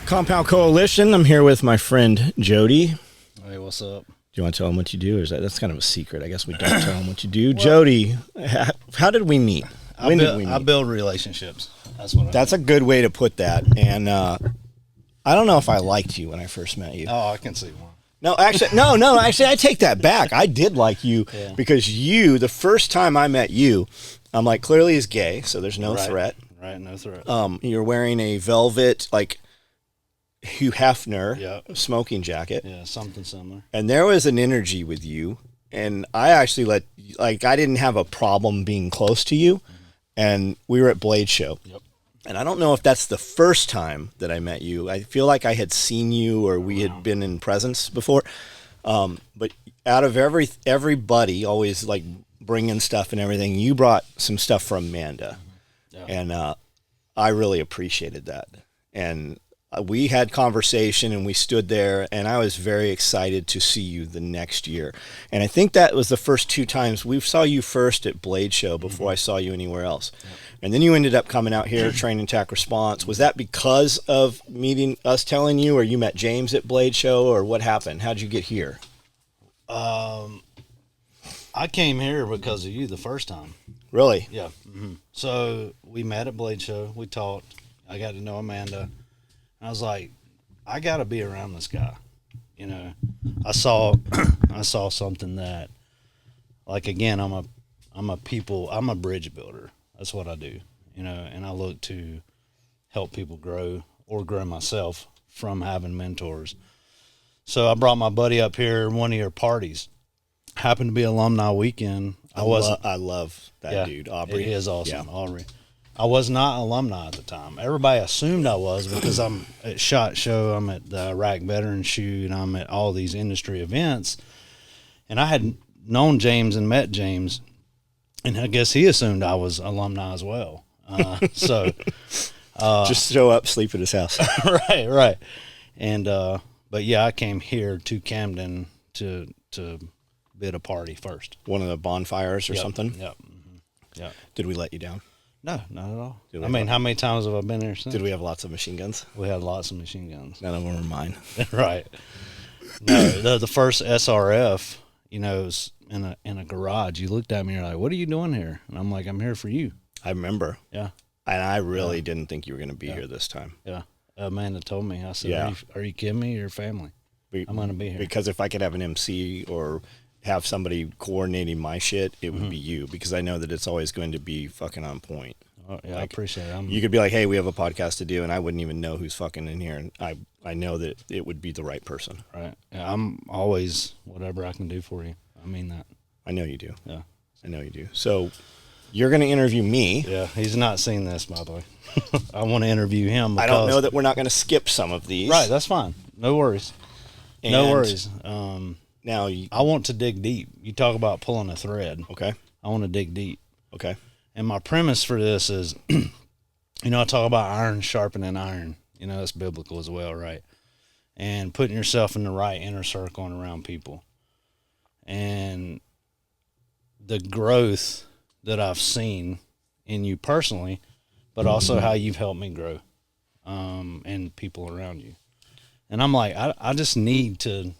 Compound Coalition. I'm here with my friend Jody. Hey, what's up? Do you want to tell him what you do, or is that's kind of a secret? I guess we don't tell him what you do. Well, Jody, how did we meet? When did we meet? I build relationships. That's a good way to put that. And I don't know if I liked you when I first met you. Oh, I can see one. No, actually, Actually, I take that back. I did like you because the first time I met you, I'm like, clearly he's gay, so there's no threat. Right, no threat. You're wearing a velvet, like, Hugh Hefner smoking jacket. Yeah, something similar. And there was an energy with you, and I actually I didn't have a problem being close to you, and we were at Blade Show. Yep. And I don't know if that's the first time that I met you. I feel like I had seen you or we had been in presence before. But out of everybody always like bringing stuff and everything, you brought some stuff from Amanda. Yeah. And I really appreciated that. And we had conversation and we stood there, and I was very excited to see you the next year. And I think that was the first two times we saw you first at Blade Show before I saw you anywhere else. Yep. And then you ended up coming out here, Train and Tack Response. Was that because of meeting us telling you, or you met James at Blade Show, or what happened? How'd you get here? I came here because of you the first time. Really? Yeah. Mm-hmm. So we met at Blade Show. We talked. I got to know Amanda. I was like, I got to be around this guy. You know, I saw something that, like, again, I'm a bridge builder. That's what I do, you know, and I look to help people grow or grow myself from having mentors. So I brought my buddy up here one of your parties. Happened to be alumni weekend. I love that dude, Aubrey. He is awesome, Aubrey. I was not alumni at the time. Everybody assumed I was because I'm at SHOT Show, I'm at the Iraq Veteran Shoot, and I'm at all these industry events. And I had known James and met James, and I guess he assumed I was alumni as well. Just show up, sleep at his house. Right. And but yeah, I came here to Camden to bid a party first. One of the bonfires or something? Yep. Mm-hmm. Yeah. Did we let you down? No, not at all. I mean, how many times have I been here since? Did we have lots of machine guns? We had lots of machine guns. None of them were mine. Right. No, the first SRF, you know, was in a garage. You looked at me and you're like, "What are you doing here?" And I'm like, "I'm here for you." I remember. Yeah. And I really didn't think you were going to be here this time. Yeah. Amanda told me. I said, are you kidding me? Your family. I'm going to be here. Because if I could have an MC or have somebody coordinating my shit, it would be you, because I know that it's always going to be fucking on point. Oh, yeah, I appreciate it. You could be like, "Hey, we have a podcast to do," and I wouldn't even know who's fucking in here, and I know that it would be the right person. Right. Yeah, I'm always whatever I can do for you. I mean that. I know you do. Yeah. I know you do. So you're going to interview me. Yeah, he's not seen this, by the way. I want to interview him. Because, I don't know that we're not going to skip some of these. Right, that's fine. No worries. No worries. Now, I want to dig deep. You talk about pulling a thread. Okay. I want to dig deep. Okay. And my premise for this is, you know, I talk about iron sharpening iron. You know, that's biblical as well, right? And putting yourself in the right inner circle and around people. And the growth that I've seen in you personally, but also how you've helped me grow, and people around you. And I'm like, I just need to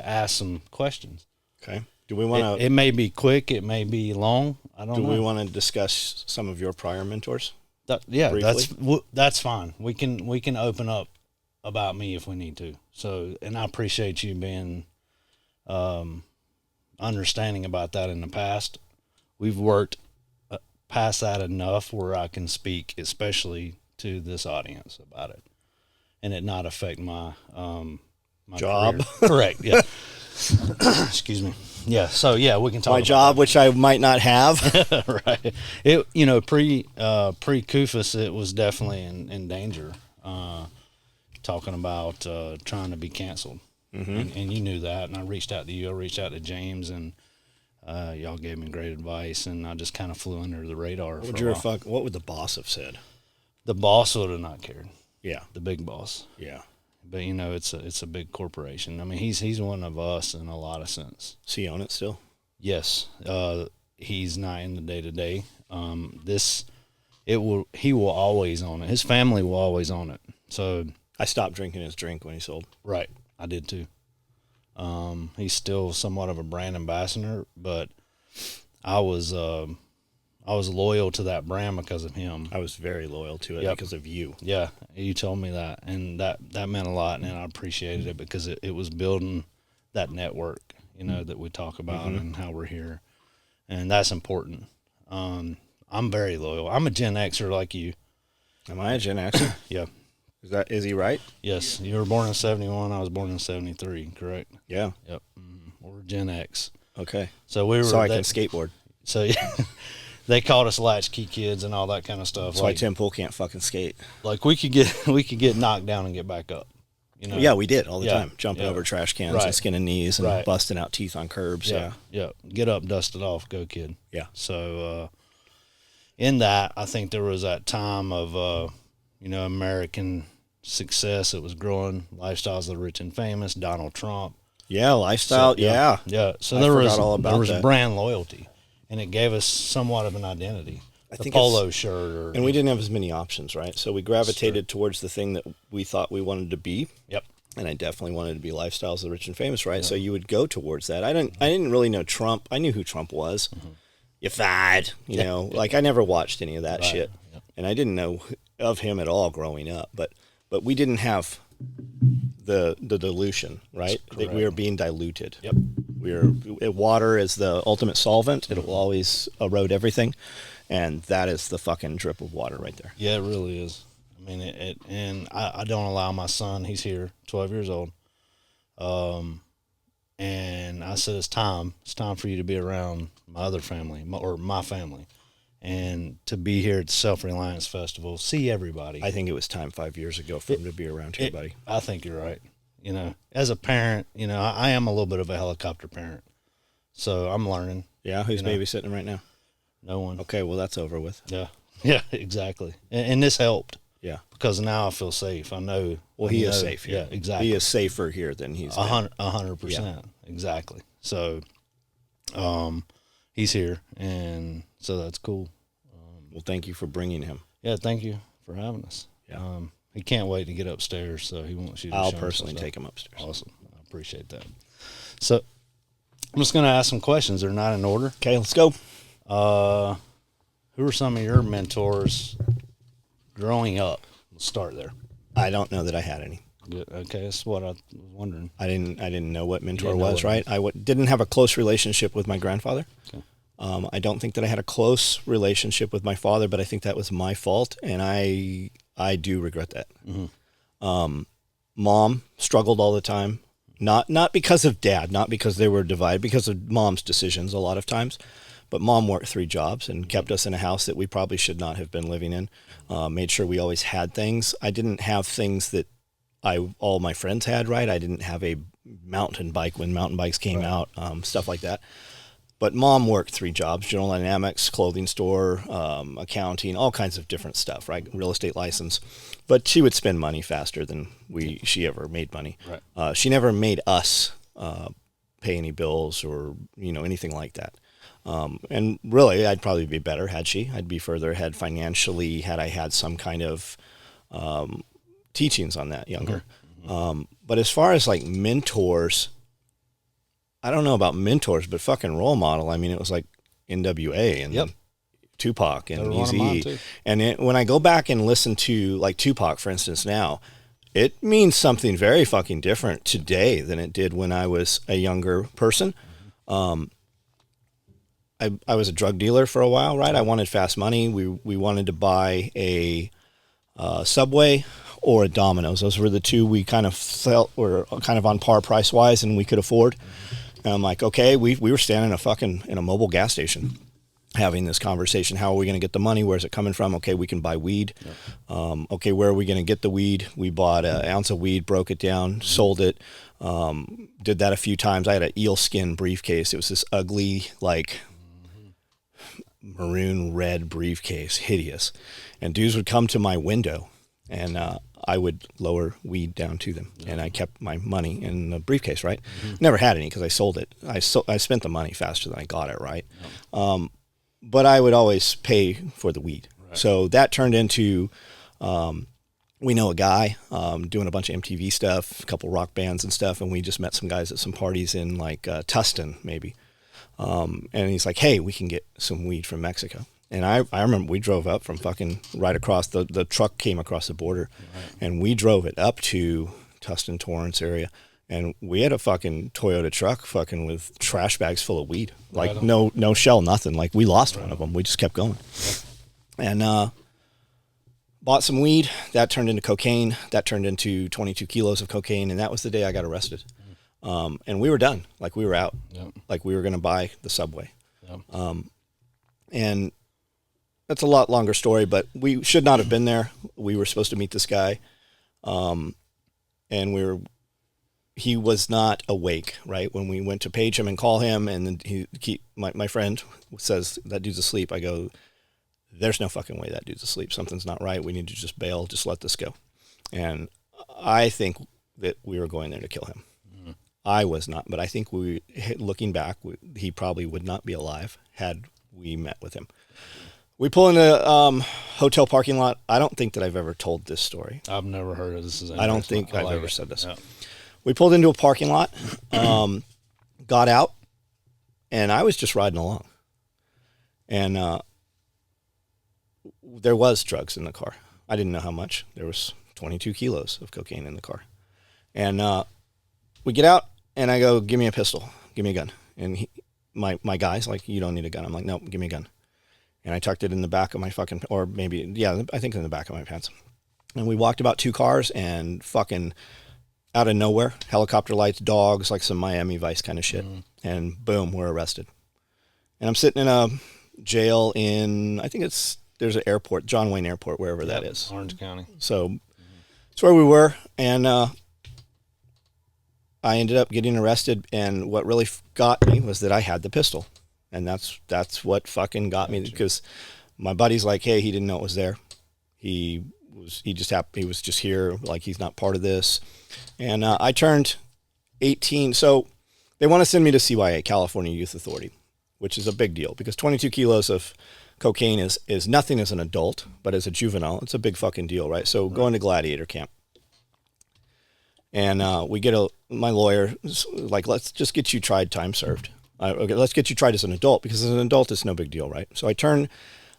ask some questions. Okay. Do we want to? It may be quick. It may be long. I don't know. Do we want to discuss some of your prior mentors? Briefly? That's fine. We can open up about me if we need to. So, and I appreciate you being understanding about that in the past. We've worked past that enough where I can speak, especially to this audience, about it, and it not affect my job. Correct. Yeah. Excuse me. Yeah. So yeah, we can talk my about job, which I might not have. Right. It, you know, pre Kufus, it was definitely in danger. Talking about trying to be canceled, and you knew that. And I reached out to you. I reached out to James, and y'all gave me great advice. And I just kind of flew under the radar. What would the boss have said? The boss would have not cared. Yeah. The big boss. Yeah. But you know, it's a big corporation. I mean, he's one of us in a lot of sense. Does he own it still? Yes. He's not in the day to day. He will always own it. His family will always own it. So I stopped drinking his drink when he sold. Right. I did too. He's still somewhat of a brand ambassador, but I was loyal to that brand because of him. I was very loyal to it because of you. Yeah, you told me that, and that meant a lot, and I appreciated it because it was building that network, that we talk about and how we're here, and that's important. I'm very loyal. I'm a Gen Xer like you. Am I a Gen Xer? Yeah. Is he right? Yes, you were born in 71. I was born in 73. Correct. Yeah. Yep. We're Gen X. Okay. So we were. So I can skateboard. So yeah, they called us latchkey kids and all that kind of stuff. That's why Tim Pool can't fucking skate. Like we could get knocked down and get back up. Yeah, we did all the time, jumping over trash cans and skinning knees and busting out teeth on curbs. Yeah. Get up, dust it off, go kid. Yeah. So in that, I think there was that time of American success. It was growing. Lifestyles of the rich and famous. Donald Trump. Yeah, lifestyle. So, yeah. So there was that. Brand loyalty, and it gave us somewhat of an identity. I the think polo shirt, and we didn't have as many options, right? So we gravitated towards the thing that we thought we wanted to be. Yep. And I definitely wanted to be lifestyles of the rich and famous, right? Yep. So you would go towards that. I didn't really know Trump. I knew who Trump was. You fired, like I never watched any of that shit, and I didn't know of him at all growing up. But we didn't have the dilution, right? That we were being diluted. Yep. Water is the ultimate solvent. It will always erode everything. And that is the fucking drip of water right there. Yeah, it really is. I mean, and I don't allow my son, he's here, 12 years old. And I said, it's time for you to be around my other family, or my family, and to be here at the Self-Reliance Festival, see everybody. I think it was time 5 years ago for him to be around here, buddy. I think you're right. As a parent, I am a little bit of a helicopter parent. So I'm learning. Yeah, who's babysitting right now? No one. Okay, well, that's over with. Yeah, exactly. And this helped. Yeah. Because now I feel safe. I know. Well, he is safe here. Yeah, exactly. He is safer here than he's 100%. Yeah. Exactly. So, he's here, and so that's cool. Well, thank you for bringing him. Yeah, thank you for having us. Yeah. He can't wait to get upstairs, so he wants you to I'll show personally him take him upstairs. Awesome. I appreciate that. So, I'm just going to ask some questions. They're not in order. Okay, let's go. Who are some of your mentors growing up? Let's start there. I don't know that I had any. Good. Okay, that's what I was wondering. I didn't know what mentor was, right? I didn't have a close relationship with my grandfather. Okay. I don't think that I had a close relationship with my father, but I think that was my fault, and I do regret that. Mm-hmm. Mom struggled all the time, not because of dad, not because they were divided, because of mom's decisions a lot of times. But mom worked 3 jobs and kept us in a house that we probably should not have been living in. Made sure we always had things. I didn't have things that all my friends had, right? I didn't have a mountain bike when mountain bikes came out, stuff like that. But mom worked 3 jobs: General Dynamics, clothing store, accounting, all kinds of different stuff, right? Real estate license. But she would spend money faster than she ever made money. Right. She never made us pay any bills or anything like that. And really, I'd probably be better had she. I'd be further ahead financially had I had some kind of teachings on that younger. Mm-hmm. But as far as like mentors, I don't know about mentors, but fucking role model. I mean, it was like NWA and Tupac and Eazy-E. And when I go back and listen to like Tupac, for instance, now, it means something very fucking different today than it did when I was a younger person. I was a drug dealer for a while, right? I wanted fast money. We wanted to buy a Subway or a Domino's. Those were the 2 we kind of felt were kind of on par price-wise and we could afford. And I'm like, okay, we were standing in a mobile gas station having this conversation. How are we going to get the money? Where's it coming from? Okay, we can buy weed. Yep. Okay, where are we going to get the weed? We bought an ounce of weed, broke it down, sold it. Did that a few times. I had an eel skin briefcase. It was this ugly, like maroon red briefcase, hideous. And dudes would come to my window and I would lower weed down to them. And I kept my money in the briefcase, right? Mm-hmm. Never had any because I sold it. I spent the money faster than I got it, right? Yep. But I would always pay for the weed. Right. So that turned into we know a guy doing a bunch of MTV stuff, a couple rock bands and stuff, and we just met some guys at some parties in like Tustin, maybe. And he's like, hey, we can get some weed from Mexico. And I remember we drove up from fucking right across, the truck came across the border, and we drove it up to Tustin, Torrance area. And we had a fucking Toyota truck fucking with trash bags full of weed. Like no shell, nothing. Like we lost one of them. We just kept going. And bought some weed. That turned into cocaine. That turned into 22 kilos of cocaine. And that was the day I got arrested. And we were done. Like we were out. Yep. Like we were going to buy the Subway. Yep. And that's a lot longer story, but we should not have been there. We were supposed to meet this guy. And he was not awake, right? When we went to page him and call him, and then my friend says, that dude's asleep. I go, there's no fucking way that dude's asleep. Something's not right. We need to just bail. Just let this go. And I think that we were going there to kill him. Mm-hmm. I was not, but I think looking back, he probably would not be alive had we met with him. We pull in a hotel parking lot. I don't think that I've ever told this story. I've never heard of this. I don't think I've ever said this. Yeah. We pulled into a parking lot, got out, and I was just riding along. And there was drugs in the car. I didn't know how much. There was 22 kilos of cocaine in the car. And we get out, and I go, give me a pistol. Give me a gun. And my guy's like, you don't need a gun. I'm like, no, give me a gun. And I tucked it in the back of my fucking, or maybe, yeah, I think in the back of my pants. And we walked about 2 cars, and fucking out of nowhere, helicopter lights, dogs, like some Miami Vice kind of shit. Mm-hmm. And boom, we're arrested. And I'm sitting in a jail in, I think there's an airport, John Wayne Airport, wherever that is. Orange County. So that's where we were. And I ended up getting arrested. And what really got me was that I had the pistol. And that's what fucking got me, because my buddy's like, hey, he didn't know it was there. He was just here, like he's not part of this. And I turned 18. So they want to send me to CYA, California Youth Authority, which is a big deal because 22 kilos of cocaine is nothing as an adult, but as a juvenile, it's a big fucking deal, right? So going to Gladiator camp. And we get my lawyer like, let's just get you tried, time served. Okay, let's get you tried as an adult, because as an adult, it's no big deal, right? So I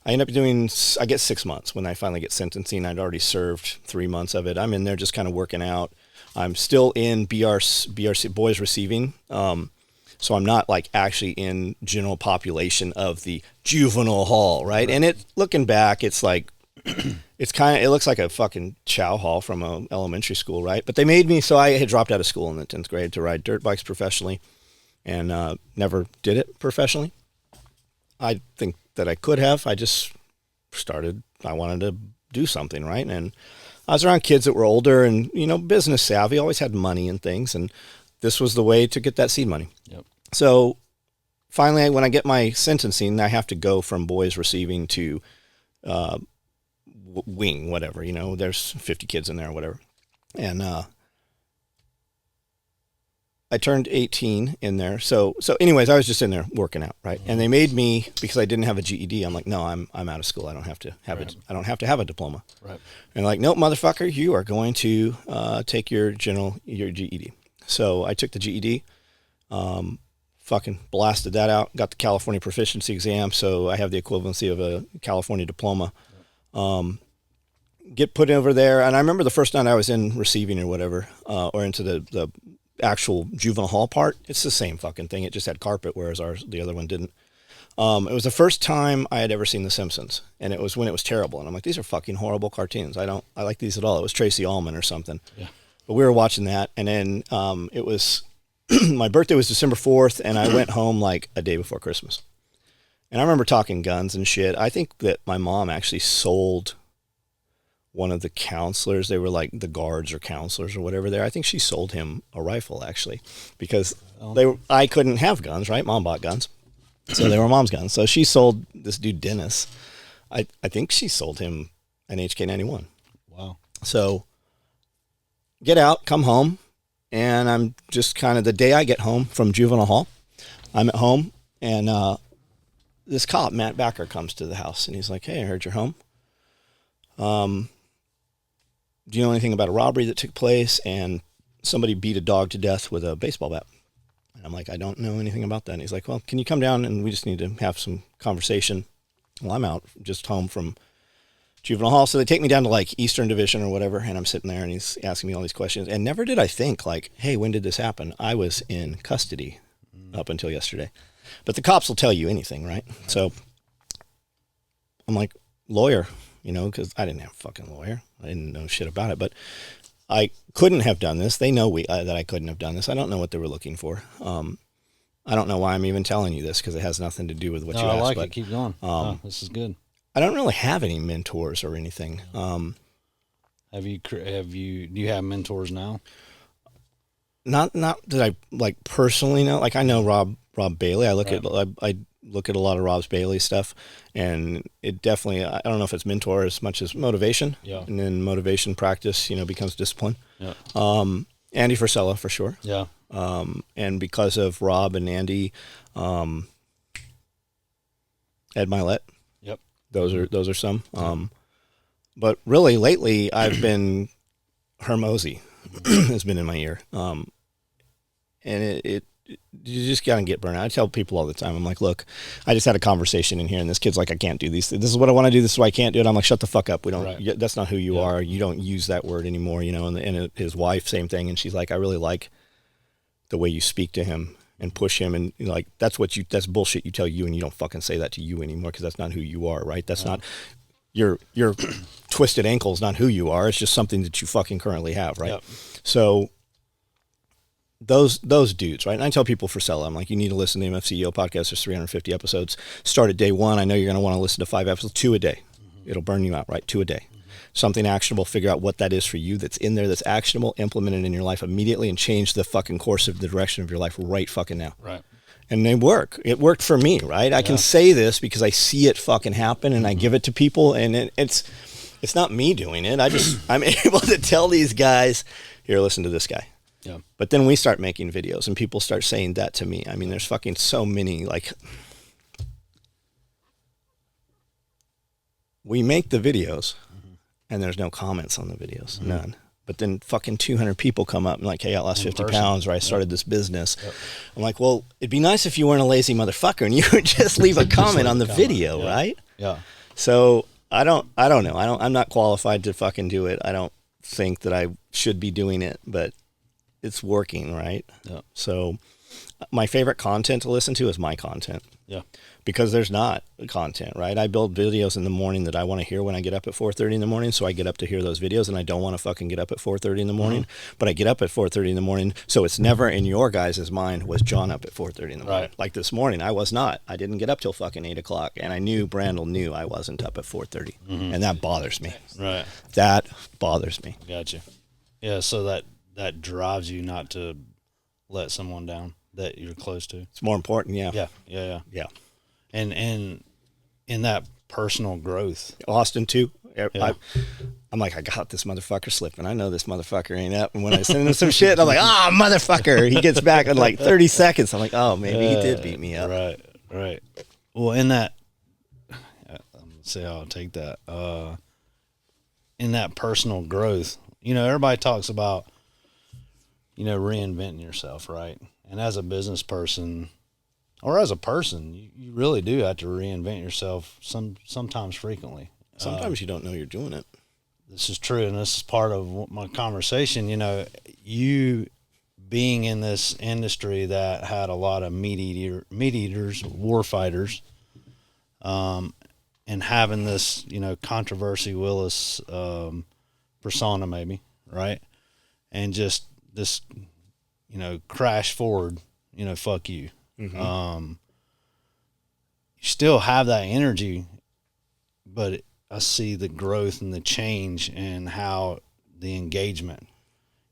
end up I get 6 months when I finally get sentencing. I'd already served 3 months of it. I'm in there just kind of working out. I'm still in BRC boys receiving. So I'm not like actually in general population of the juvenile hall, right? And looking back, it's like, it looks like a fucking chow hall from a elementary school, right? But they made me, so I had dropped out of school in the 10th grade to ride dirt bikes professionally. And never did it professionally. I think that I could have. I just I wanted to do something, right? And I was around kids that were older and, business savvy, always had money and things. And this was the way to get that seed money. Yep. So finally, when I get my sentencing, I have to go from boys receiving to wing, whatever. There's 50 kids in there or whatever. And I turned 18 in there. So anyways, I was just in there working out, right? And they made me, because I didn't have a GED, I'm like, no, I'm out of school. I don't have to have I don't have to have a diploma. Right. And like, nope, motherfucker, you are going to take your GED. So I took the GED, fucking blasted that out, got the California proficiency exam. So I have the equivalency of a California diploma. Get put over there. And I remember the first night I was in receiving or whatever, or into the actual juvenile hall part, it's the same fucking thing. It just had carpet, whereas the other one didn't. It was the first time I had ever seen The Simpsons, and it was when it was terrible. And I'm like, these are fucking horrible cartoons. I like these at all. It was Tracy Ullman or something. Yeah. But we were watching that, and then it was my birthday was December 4th, and I went home like a day before Christmas. And I remember talking guns and shit. I think that my mom actually sold one of the counselors, they were like the guards or counselors or whatever there. I think she sold him a rifle actually, because I couldn't have guns, right? Mom bought guns. So they were mom's guns. So she sold this dude Dennis. I think she sold him an HK-91. Wow. So get out, come home. And I'm just kind of, the day I get home from juvenile hall, I'm at home and this cop, Matt Backer, comes to the house and he's like, hey, I heard you're home. do you know anything about a robbery that took place and somebody beat a dog to death with a baseball bat? And I'm like, I don't know anything about that. And he's like, well, can you come down and we just need to have some conversation. Well, I'm out just home from juvenile hall. So they take me down to like Eastern Division or whatever. And I'm sitting there and he's asking me all these questions. And never did I think like, hey, when did this happen? I was in custody up until yesterday. But the cops will tell you anything, right? So I'm like, lawyer, you know, because I didn't have a fucking lawyer. I didn't know shit about it. But I couldn't have done this. They know that I couldn't have done this. I don't know what they were looking for. I don't know why I'm even telling you this because it has nothing to do with what you asked. I like it. Keep going. This is good. I don't really have any mentors or anything. Do you have mentors now? Not that I like personally know. Like I know Rob Bailey. I look at a lot of Rob Bailey stuff, and it definitely, I don't know if it's mentor as much as motivation. Yeah. And then motivation practice, you know, becomes discipline. Yeah. Andy Frisella for sure. Yeah. And because of Rob and Andy, Ed Milet. Yep. Those are some. But really lately I've been Hermosi has been in my ear. And it you just gotta get burnt out. I tell people all the time, I'm like, look, I just had a conversation in here and this kid's like, I can't do these. This is what I want to do. This is why I can't do it. I'm like, shut the fuck up. We don't, Right. That's not who you are. You don't use that word anymore, you know, and his wife, same thing. And she's like, I really like the way you speak to him and push him. And you know, like, that's bullshit you tell you. And you don't fucking say that to you anymore. Cause that's not who you are. Right. That's not your twisted ankle is not who you are. It's just something that you fucking currently have. Right. Yep. So those dudes, right? And I tell people for Frisella, I'm like, you need to listen to the MFCEO podcast. There's 350 episodes. Start at day one. I know you're going to want to listen to 5 episodes, 2 a day. Mm-hmm. It'll burn you out, right? 2 a day. Mm-hmm. Something actionable. Figure out what that is for you that's in there, that's actionable. Implement it in your life immediately and change the fucking course of the direction of your life right fucking now. Right. And they work. It worked for me, right? I can say this because I see it fucking happen and I give it to people, and it's not me doing it. I'm able to tell these guys, here, listen to this guy. Yeah. But then we start making videos and people start saying that to me. I mean, there's fucking so many, like, we make the videos and there's no comments on the videos, none. But then fucking 200 people come up and like, hey, I lost 50 pounds or I started this business. Yep. I'm like, well, it'd be nice if you weren't a lazy motherfucker and you would just leave a comment on the video, right? Yeah. So I don't know. I'm not qualified to fucking do it. I don't think that I should be doing it, but it's working, right? Yeah. So my favorite content to listen to is my content. Yeah. Because there's not content, right? I build videos in the morning that I want to hear when I get up at 4:30 in the morning. So I get up to hear those videos and I don't want to fucking get up at 4:30 in the morning, but I get up at 4:30 in the morning. So it's never in your guys' mind, was John up at 4:30 in the morning? Right. Like this morning, I was not. I didn't get up till fucking 8 o'clock. And I knew Brandel knew I wasn't up at 4:30. And that bothers me. Right. That bothers me. Gotcha. Yeah. So that drives you not to let someone down that you're close to. It's more important. Yeah. Yeah. And in that personal growth. Austin too. Yeah. I'm like, I got this motherfucker slipping. I know this motherfucker ain't up. And when I send him some shit, I'm like, motherfucker. He gets back in like 30 seconds. I'm like, oh, maybe he did beat me up. Right. Well, in that, I'm going to say I'll take that. In that personal growth, you know, everybody talks about, you know, reinventing yourself, right? And as a business person, or as a person, you really do have to reinvent yourself sometimes frequently. Sometimes you don't know you're doing it. This is true, and this is part of my conversation. You know, you being in this industry that had a lot of meat eaters, war fighters, and having this, you know, controversy Willis persona, maybe, right? And just this, you know, crash forward, you know, fuck you. You still have that energy, but I see the growth and the change and how the engagement.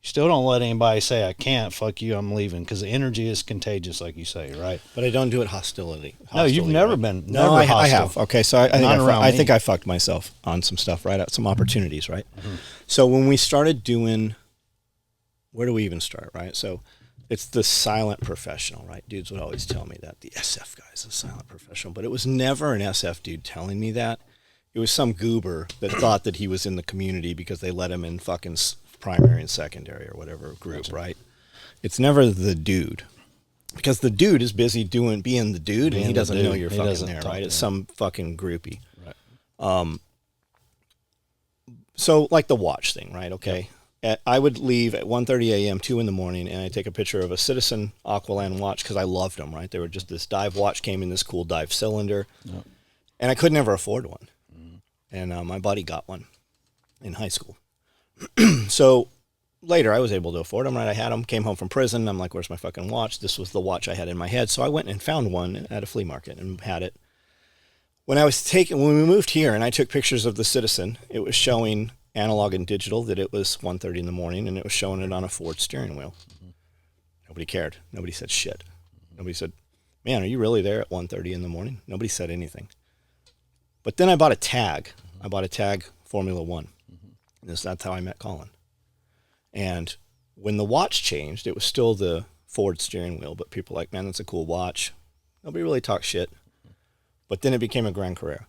You still don't let anybody say, I can't, fuck you, I'm leaving, because the energy is contagious, like you say, right? But I don't do it hostility. No, you've never right? been. No, never I have. Okay, so I think I fucked myself on some stuff, right? Some opportunities, right? So when we started doing, where do we even start, right? So it's the silent professional, right? Dudes would always tell me that. The SF guy is a silent professional. But it was never an SF dude telling me that. some goober that thought that he was in the community because they let him in fucking primary and secondary or whatever group, gotcha. Right? It's never the dude. Because the dude is busy being the dude, and he doesn't know you're fucking there, right? It's some fucking groupie. Right. So like the watch thing, right? Okay. Yep. I would leave at 1:30 a.m., 2 in the morning, and I take a picture of a Citizen Aqualand watch because I loved them, right? They were just this dive watch, came in this cool dive cylinder, yep. And I could never afford one. And my buddy got one in high school. So later I was able to afford them, right? I had them, came home from prison. I'm like, where's my fucking watch? This was the watch I had in my head. So I went and found one at a flea market and had it. When we moved here and I took pictures of the Citizen, it was showing analog and digital that it was 1:30 in the morning, and it was showing it on a Ford steering wheel. Mm-hmm. Nobody cared. Nobody said shit. Mm-hmm. Nobody said, man, are you really there at 1:30 in the morning? Nobody said anything. But then I bought a tag. Mm-hmm. I bought a tag Formula One. Mm-hmm. That's how I met Colin. And when the watch changed, it was still the Ford steering wheel, but people were like, man, that's a cool watch. Nobody really talked shit. But then it became a Grand Carrera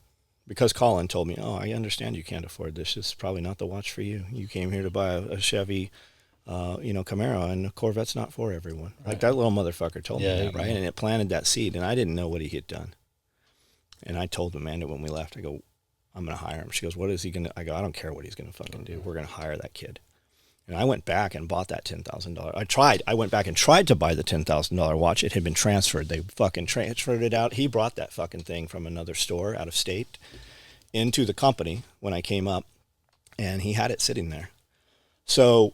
because Colin told me, oh, I understand you can't afford this. This is probably not the watch for you. You came here to buy a Chevy, Camaro, and a Corvette's not for everyone. Right. Like that little motherfucker told me that, right? And it planted that seed, and I didn't know what he had done. And I told Amanda when we left, I go, I'm going to hire him. She goes, what is he going to? I go, I don't care what he's going to fucking do. We're going to hire that kid. And I went back and bought that $10,000. I went back and tried to buy the $10,000 watch. It had been transferred. They fucking transferred it out. He brought that fucking thing from another store out of state into the company when I came up, and he had it sitting there. So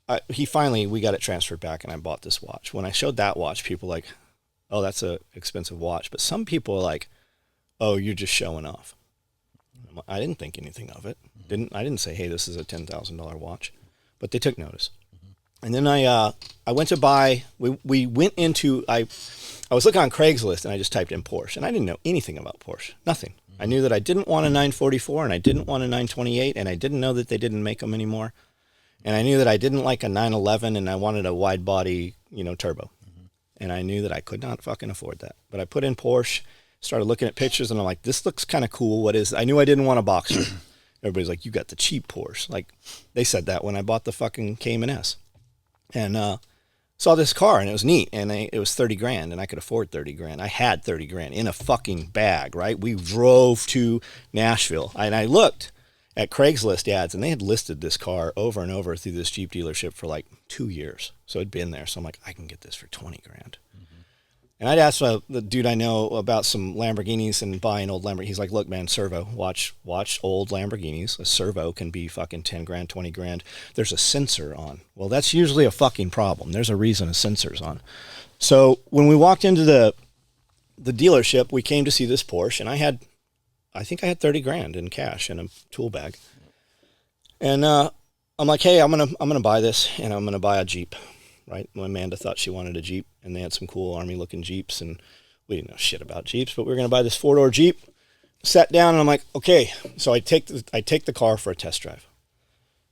we got it transferred back, and I bought this watch. When I showed that watch, people were like, oh, that's a expensive watch. But some people are like, oh, you're just showing off. I didn't think anything of it. I didn't say, hey, this is a $10,000 watch. But they took notice. Mm-hmm. And then I went to buy, we went into, I was looking on Craigslist and I just typed in Porsche. And I didn't know anything about Porsche. Nothing. Mm-hmm. I knew that I didn't want a 944 and I didn't want a 928 and I didn't know that they didn't make them anymore. And I knew that I didn't like a 911 and I wanted a wide body, turbo. Mm-hmm. And I knew that I could not fucking afford that. But I put in Porsche, started looking at pictures and I'm like, this looks kind of cool. What is, I knew I didn't want a Boxster. Everybody's like, you got the cheap Porsche. Like, they said that when I bought the fucking Cayman S. And saw this car, and it was neat, and it was $30,000, and I could afford $30,000. I had $30,000 in a fucking bag, right? We drove to Nashville, and I looked at Craigslist ads, and they had listed this car over and over through this Jeep dealership for like 2 years. So it'd been there. So I'm like, I can get this for $20,000. And I'd asked the dude I know about some Lamborghinis and buying old Lamborghinis. He's like, look, man, servo, watch old Lamborghinis. A servo can be fucking $10,000, $20,000. There's a sensor on. Well, that's usually a fucking problem. There's a reason a sensor's on. So when we walked into the dealership, we came to see this Porsche, and I think I had $30,000 in cash in a tool bag. And I'm like, hey, I'm gonna buy this, and I'm gonna buy a Jeep. Right? Amanda thought she wanted a Jeep, and they had some cool Army-looking Jeeps, and we didn't know shit about Jeeps, but we were going to buy this four-door Jeep. Sat down, and I'm like, okay. So I take the car for a test drive,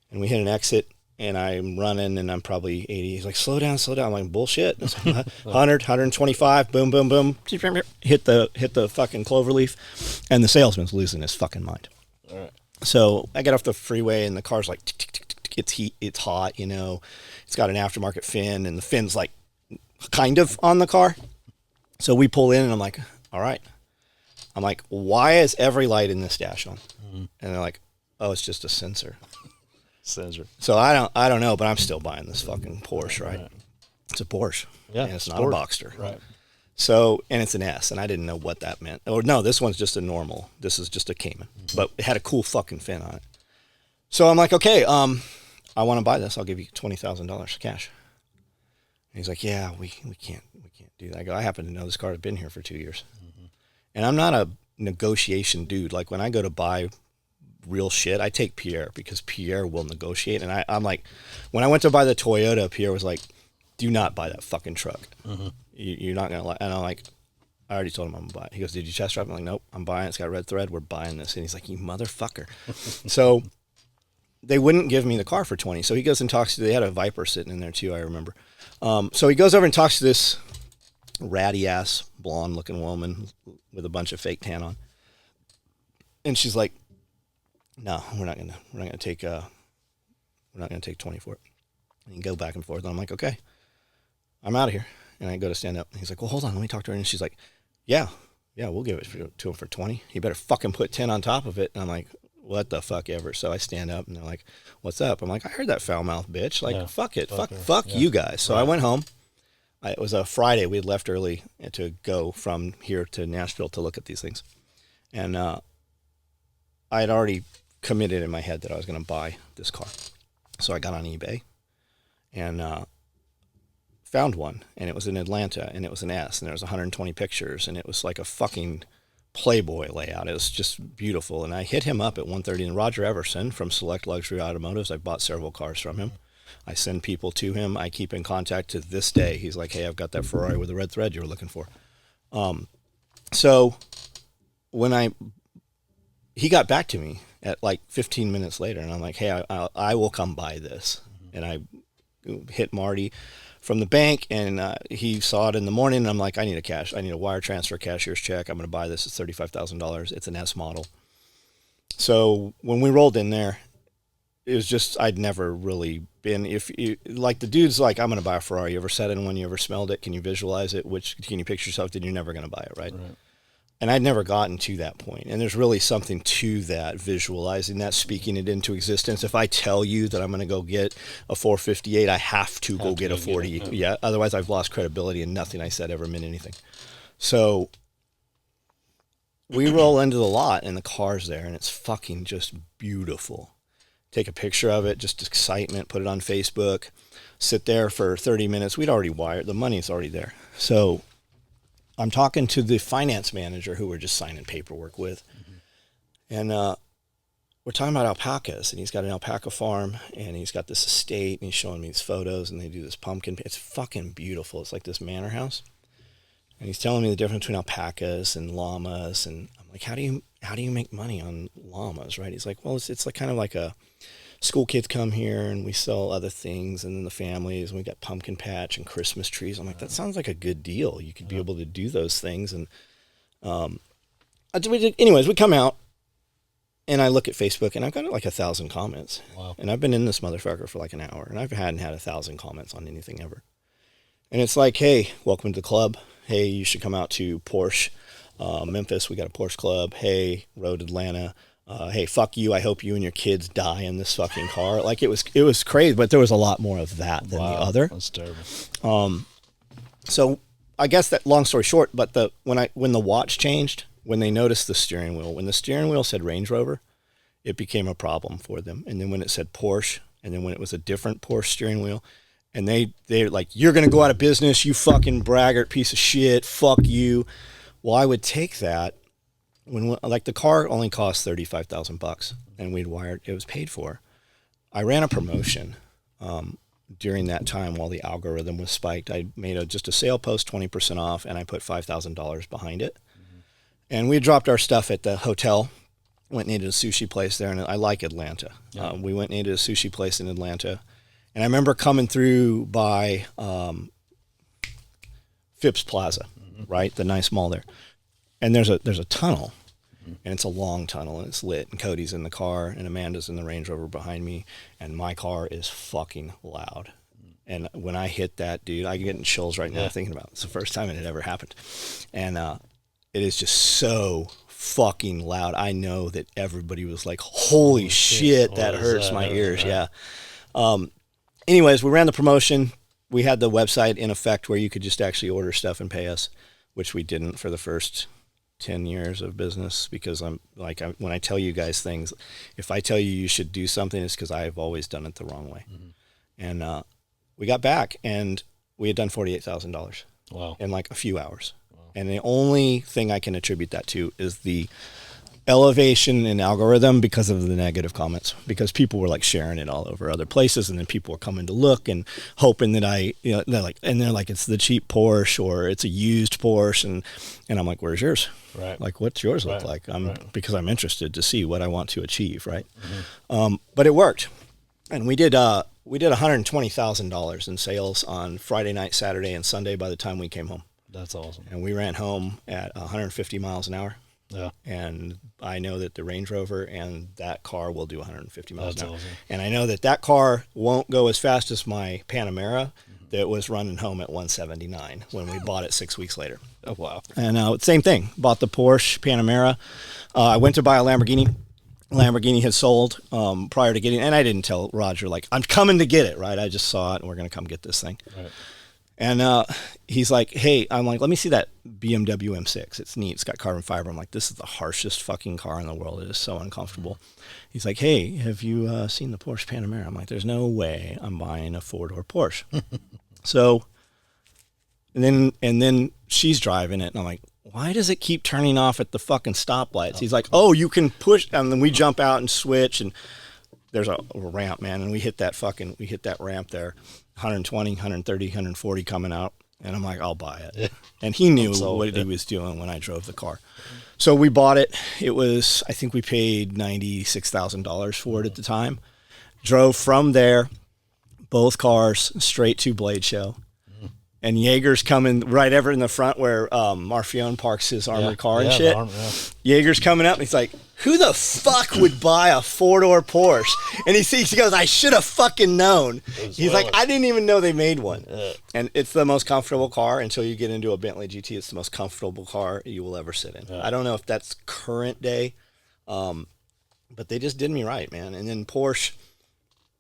and we hit an exit, and I'm running, and I'm probably 80. He's like, slow down. I'm like, bullshit. 100, 125, boom, boom, boom. Hit the fucking cloverleaf, and the salesman's losing his fucking mind. All right. So I get off the freeway, and the car's like, tick, tick, tick, tick, tick. It's hot, It's got an aftermarket fin, and the fin's like kind of on the car. So we pull in, and I'm like, all right. I'm like, why is every light in this dash on? Mm-hmm. And they're like, oh, it's just a sensor. So I don't know, but I'm still buying this fucking Porsche, right? It's a Porsche. Yeah. And it's not a Boxster. Right. So, and it's an S, and I didn't know what that meant. Or no, this one's just a normal. This is just a Cayman. Mm-hmm. But it had a cool fucking fin on it. So I'm like, okay, I want to buy this. I'll give you $20,000 cash. And he's like, yeah, we can't do that. I go, I happen to know this car has been here for 2 years. Mm-hmm. And I'm not a negotiation dude. Like when I go to buy real shit, I take Pierre because Pierre will negotiate. And I'm like, when I went to buy the Toyota, Pierre was like, do not buy that fucking truck. Mm-hmm. You're not going to like, and I'm like, I already told him I'm going to buy it. He goes, did you test drive? I'm like, nope, I'm buying it. It's got a red thread. We're buying this. And he's like, you motherfucker. So they wouldn't give me the car for 20. So he goes and talks to, they had a Viper sitting in there too, I remember. So he goes over and talks to this ratty ass blonde looking woman with a bunch of fake tan on. And she's like, no, we're not gonna take 20 for it. And you go back and forth. And I'm like, okay, I'm out of here. And I go to stand up. And he's like, well, hold on, let me talk to her. And she's like, yeah, we'll give it to him for 20. You better fucking put 10 on top of it. And I'm like, what the fuck ever. So I stand up and they're like, what's up? I'm like, I heard that foul mouth bitch. Like, fuck it. Fuck you guys. So I went home. It was a Friday. We had left early to go from here to Nashville to look at these things. And I had already committed in my head that I was going to buy this car. So I got on eBay and found one. And it was in Atlanta. And it was an S. And there was 120 pictures. And it was like a fucking Playboy layout. It was just beautiful. And I hit him up at 1:30. And Roger Everson from Select Luxury Automotives, I bought several cars from him. I send people to him. I keep in contact to this day. He's like, hey, I've got that Ferrari with the red thread you were looking for. So when he got back to me at like 15 minutes later, and I'm like, hey, I will come buy this. And I hit Marty from the bank, and he saw it in the morning, and I'm like, I need a wire transfer cashier's check. I'm going to buy this. It's $35,000. It's an S model. So when we rolled in there, it was just, I'd never really been, like the dude's like, I'm going to buy a Ferrari. You ever sat in one? You ever smelled it? Can you visualize it? Can you picture yourself? Then you're never going to buy it, right? And I'd never gotten to that point. And there's really something to that, visualizing that, speaking it into existence. If I tell you that I'm going to go get a 458, I have to go get a 40. Yeah. Otherwise, I've lost credibility and nothing I said ever meant anything. So we roll into the lot and the car's there and it's fucking just beautiful. Take a picture of it, just excitement, put it on Facebook, sit there for 30 minutes. We'd already wired, the money's already there. So I'm talking to the finance manager who we're just signing paperwork with. And we're talking about alpacas, and he's got an alpaca farm, and he's got this estate, and he's showing me these photos, and they do this pumpkin. It's fucking beautiful. It's like this manor house. And he's telling me the difference between alpacas and llamas, and I'm like, how do you make money on llamas, right? He's like, well, it's like kind of like a school kids come here and we sell other things, and then the families, and we got pumpkin patch and Christmas trees. I'm like, that sounds like a good deal. You could be able to do those things. And anyways, we come out and I look at Facebook and I've got like 1,000 comments. Wow. And I've been in this motherfucker for like an hour, and I hadn't had 1,000 comments on anything ever. And it's like, hey, welcome to the club. Hey, you should come out to Porsche Memphis. We got a Porsche club. Hey, Road Atlanta. Hey, fuck you. I hope you and your kids die in this fucking car. Like it was crazy, but there was a lot more of that than the other. That's terrible. So I guess that, long story short, but when the watch changed, when they noticed the steering wheel, when the steering wheel said Range Rover, it became a problem for them. And then when it said Porsche, and then when it was a different Porsche steering wheel, and they're like, you're going to go out of business, you fucking braggart piece of shit, fuck you. Well, I would take that. When like the car only cost $35,000 and we'd wired, it was paid for. I ran a promotion during that time while the algorithm was spiked. I made just a sale post, 20% off, and I put $5,000 behind it. And we dropped our stuff at the hotel, went and ate at a sushi place there, and I like Atlanta. Yeah. We went and ate at a sushi place in Atlanta, and I remember coming through by Phipps Plaza, right, the nice mall there. And there's a tunnel, and it's a long tunnel, and it's lit, and Cody's in the car, and Amanda's in the Range Rover behind me, and my car is fucking loud. And when I hit that, dude, I'm getting chills right now thinking about it. It's the first time it had ever happened. And it is just so fucking loud. I know that everybody was like, holy shit, that hurts my ears, yeah. Anyways, we ran the promotion. We had the website in effect where you could just actually order stuff and pay us, which we didn't for the first 10 years of business, because when I tell you guys things, if I tell you should do something, it's because I've always done it the wrong way. And we got back and we had done $48,000 in like a few hours. And the only thing I can attribute that to is the elevation in algorithm because of the negative comments, because people were like sharing it all over other places, and then people were coming to look and hoping that they're like it's the cheap Porsche or it's a used Porsche, and I'm like, where's yours? Right. Like, what's yours look like? Because I'm interested to see what I want to achieve, right? But it worked, and we did $120,000 in sales on Friday night, Saturday, and Sunday by the time we came home. That's awesome. And we ran home at 150 miles an hour. Yeah. And I know that the Range Rover and that car will do 150 miles That's an hour. awesome. And I know that that car won't go as fast as my Panamera that was running home at 179 when we bought it 6 weeks later. Oh, wow. And same thing. Bought the Porsche Panamera. I went to buy a Lamborghini. Lamborghini had sold prior to getting, and I didn't tell Roger, like, I'm coming to get it, right? I just saw it, and we're going to come get this thing. Right. And he's like, hey, I'm like, let me see that BMW M6. It's neat. It's got carbon fiber. I'm like, this is the harshest fucking car in the world. It is so uncomfortable. He's like, hey, have you seen the Porsche Panamera? I'm like, there's no way I'm buying a four-door Porsche. So, and then she's driving it, and I'm like, why does it keep turning off at the fucking stoplights? He's like, oh, you can push, and then we jump out and switch, and there's a ramp, man, and we hit that ramp there, 120, 130, 140 coming out, and I'm like, I'll buy it. Yeah. And he knew what he was doing when I drove the car. So we bought it. It was, I think we paid $96,000 for it at the time. Drove from there, both cars, straight to Blade Show. And Jaeger's coming right ever in the front where Marfione parks his armored car and shit. Jaeger's coming up, and he's like, who the fuck would buy a four-door Porsche? And he goes, I should have fucking known. He's like, I didn't even know they made one. And it's the most comfortable car until you get into a Bentley GT. It's the most comfortable car you will ever sit in. I don't know if that's current day, but they just did me right, man. And then Porsche,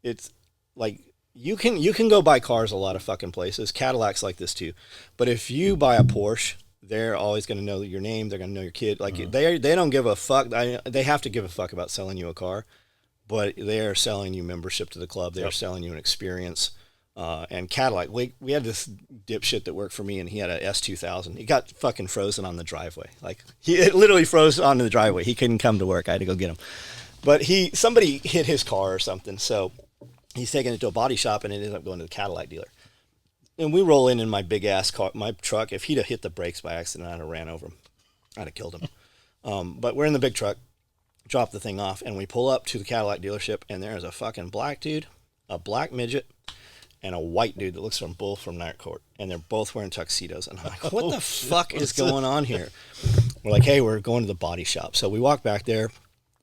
it's like, you can go buy cars a lot of fucking places. Cadillacs like this too. But if you buy a Porsche, they're always going to know your name. They're going to know your kid. Like they don't give a fuck. They have to give a fuck about selling you a car, but they are selling you membership to the club. They are selling you an experience. And Cadillac, we had this dipshit that worked for me, and he had a S2000. He got fucking frozen on the driveway. Like it literally froze on the driveway. He couldn't come to work. I had to go get him. But somebody hit his car or something. So he's taking it to a body shop, and it ended up going to the Cadillac dealer. And we roll in my big ass car, my truck. If he'd have hit the brakes by accident, I'd have ran over him. I'd have killed him. But we're in the big truck, drop the thing off, and we pull up to the Cadillac dealership, and there's a fucking black dude, a black midget, and a white dude that looks from Bull from Night Court. And they're both wearing tuxedos. And I'm like, what the fuck is going on here? We're like, hey, we're going to the body shop. So we walk back there,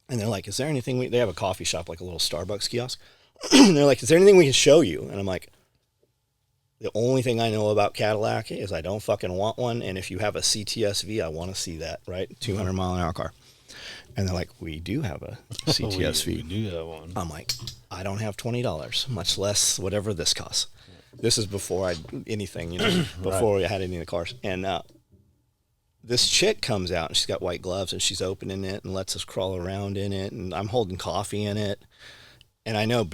and they're like, is there anything they have a coffee shop, like a little Starbucks kiosk. They're like, is there anything we can show you? And I'm like, the only thing I know about Cadillac is I don't fucking want one. And if you have a CTSV, I want to see that, right? 200 mile an hour car. And they're like, we do have a CTSV. we do have one. I'm like, I don't have $20, much less whatever this costs. This is before anything, before we had any of the cars. And this chick comes out, and she's got white gloves, and she's opening it and lets us crawl around in it. And I'm holding coffee in it. And I know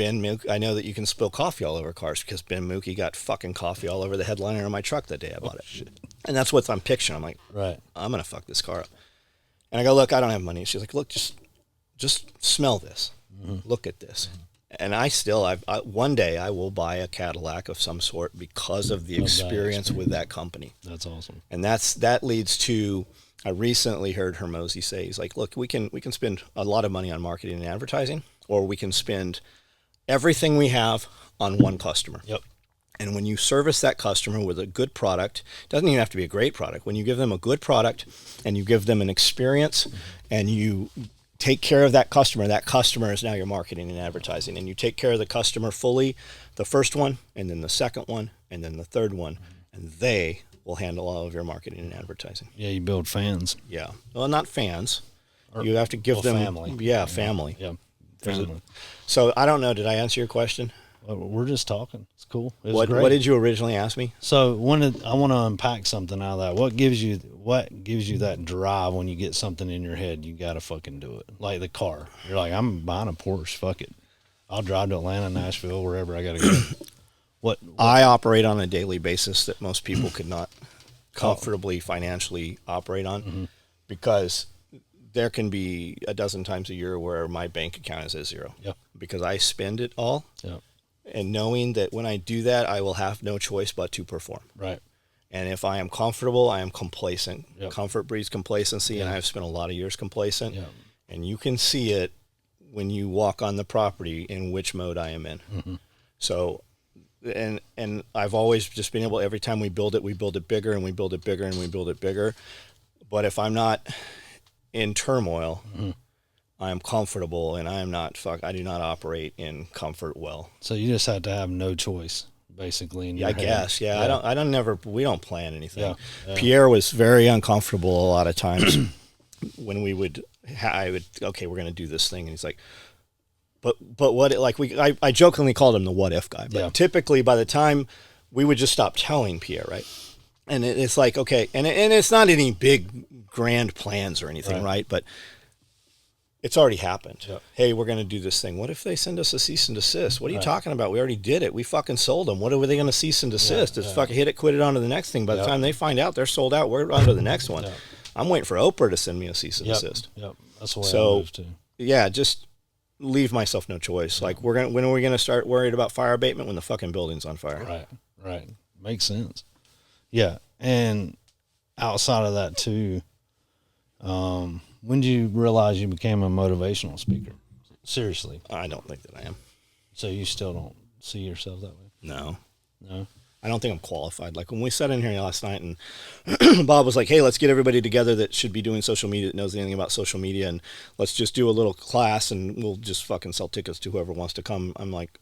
I know that you can spill coffee all over cars because Ben Mookie got fucking coffee all over the headliner of my truck that day I bought it. Shit. And that's what I'm picturing. I'm like, I'm going to fuck this car up. And I go, look, I don't have money. She's like, look, just smell this. Mm-hmm. Look at this. And one day I will buy a Cadillac of some sort because of the experience with that company. That's awesome. And that leads to, I recently heard Hermosi say, he's like, look, we can spend a lot of money on marketing and advertising, or we can spend everything we have on one customer. Yep. And when you service that customer with a good product, it doesn't even have to be a great product. When you give them a good product and you give them an experience and you take care of that customer is now your marketing and advertising. And you take care of the customer fully, the first one, and then the second one, and then the third one, and they will handle all of your marketing and advertising. Yeah, you build fans. Yeah. Well, not fans. You have to give them family. Yeah, family. Yeah. Family. So I don't know. Did I answer your question? Well, we're just talking. It's cool. It was great. What did you originally ask me? So I want to unpack something out of that. What gives you that drive when you get something in your head? You got to fucking do it. Like the car. You're like, I'm buying a Porsche. Fuck it. I'll drive to Atlanta, Nashville, wherever I got to go. What I operate on a daily basis that most people could not comfortably financially operate on, because there can be a dozen times a year where my bank account is at zero. Yep. Because I spend it all. Yep. And knowing that when I do that, I will have no choice but to perform. Right. And if I am comfortable, I am complacent. Yep. Comfort breeds complacency, and I've spent a lot of years complacent. Yep. And you can see it when you walk on the property in which mode I am in. Mm-hmm. So, and I've always just been able, every time we build it bigger, and we build it bigger, and we build it bigger. But if I'm not in turmoil, I am comfortable, and I am not I do not operate in comfort well. So you just have to have no choice, basically. In your I head. guess, yeah. We don't plan anything. Yeah. Yeah. Pierre was very uncomfortable a lot of times when we would, okay, we're going to do this thing. And he's like, but what, I jokingly called him the what if guy. But typically by the time we would just stop telling Pierre, right? And it's like, okay, and it's not any big grand plans or anything, right? But it's already happened. Yep. Hey, we're going to do this thing. What if they send us a cease and desist? What are you talking about? We already did it. We fucking sold them. What are they going to cease and desist? Just fucking hit it, quit it, on to the next thing. By the time they find out they're sold out, we're on to the next one. I'm waiting for Oprah to send me a cease and desist. Yep. That's the way I move too. Yeah, just leave myself no choice. Like, when are we going to start worried about fire abatement? When the fucking building's on fire. Right. Makes sense. Yeah. And outside of that too, when did you realize you became a motivational speaker? Seriously. I don't think that I am. So you still don't see yourself that way? No. No? I don't think I'm qualified. Like when we sat in here last night and Bob was like, hey, let's get everybody together that should be doing social media, that knows anything about social media, and let's just do a little class and we'll just fucking sell tickets to whoever wants to come. I'm like,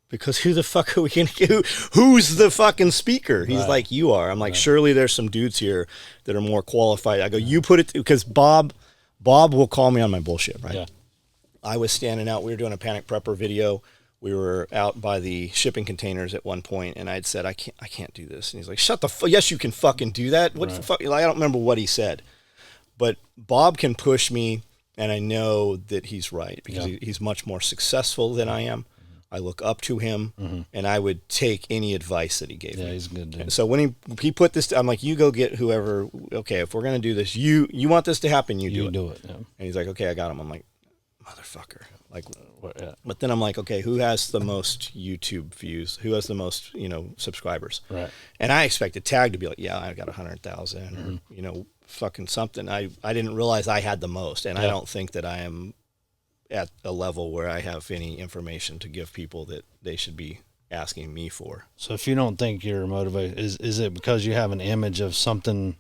because who the fuck are we going to get? Who's the fucking speaker? He's like, you are. I'm like, surely there's some dudes here that are more qualified. I go, you put it, because Bob will call me on my bullshit, right? Yeah. I was standing out. We were doing a Panic Prepper video. We were out by the shipping containers at one point, and I'd said, I can't do this. And he's like, shut the fuck. Yes, you can fucking do that. What the fuck? Like, I don't remember what he said, but Bob can push me, and I know that he's right because he's much more successful than I am. I look up to him, and I would take any advice that he gave me. Yeah, he's a good dude. And so when he put this, I'm like, you go get whoever. Okay, if we're gonna do this, you want this to happen, you do it. Yeah. And he's like, okay, I got him. I'm like, motherfucker. Like, but then I'm like, okay, who has the most YouTube views? Who has the most, subscribers? Right. And I expected Tag to be like, yeah, I got 100,000 or fucking something. I didn't realize I had the most, and I don't think that I am at a level where I have any information to give people that they should be asking me for. So if you don't think you're motivated, is it because you have an image of something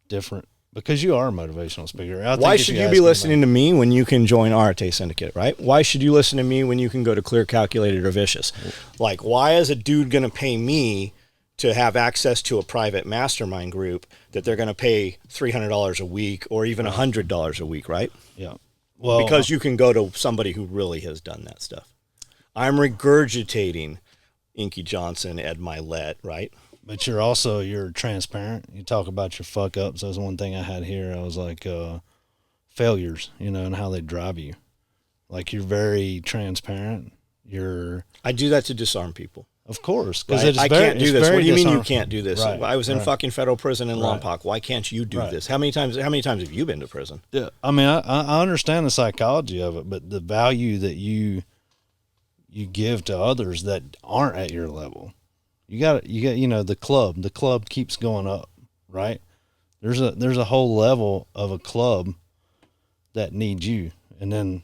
different? Because you are a motivational speaker. Why should you be listening to me when you can join RTA Syndicate, right? Why should you listen to me when you can go to Clear, Calculated, or Vicious? Like, why is a dude going to pay me to have access to a private mastermind group that they're going to pay $300 a week or even $100 a week, right? Yeah. Well, because you can go to somebody who really has done that stuff. I'm regurgitating Inky Johnson, Ed Milet, right? But you're transparent. You talk about your fuck ups. That's one thing I had here. I was like, failures, and how they drive you. Like, you're very transparent. I do that to disarm people. Of course. Because I can't do this. What do you mean you can't do this? Right, I was in fucking federal prison in Lompoc. Why can't you do this? How many times have you been to prison? Yeah. I mean, I understand the psychology of it, but the value that you give to others that aren't at your level. You got the club keeps going up, right? There's a whole level of a club that needs you, and then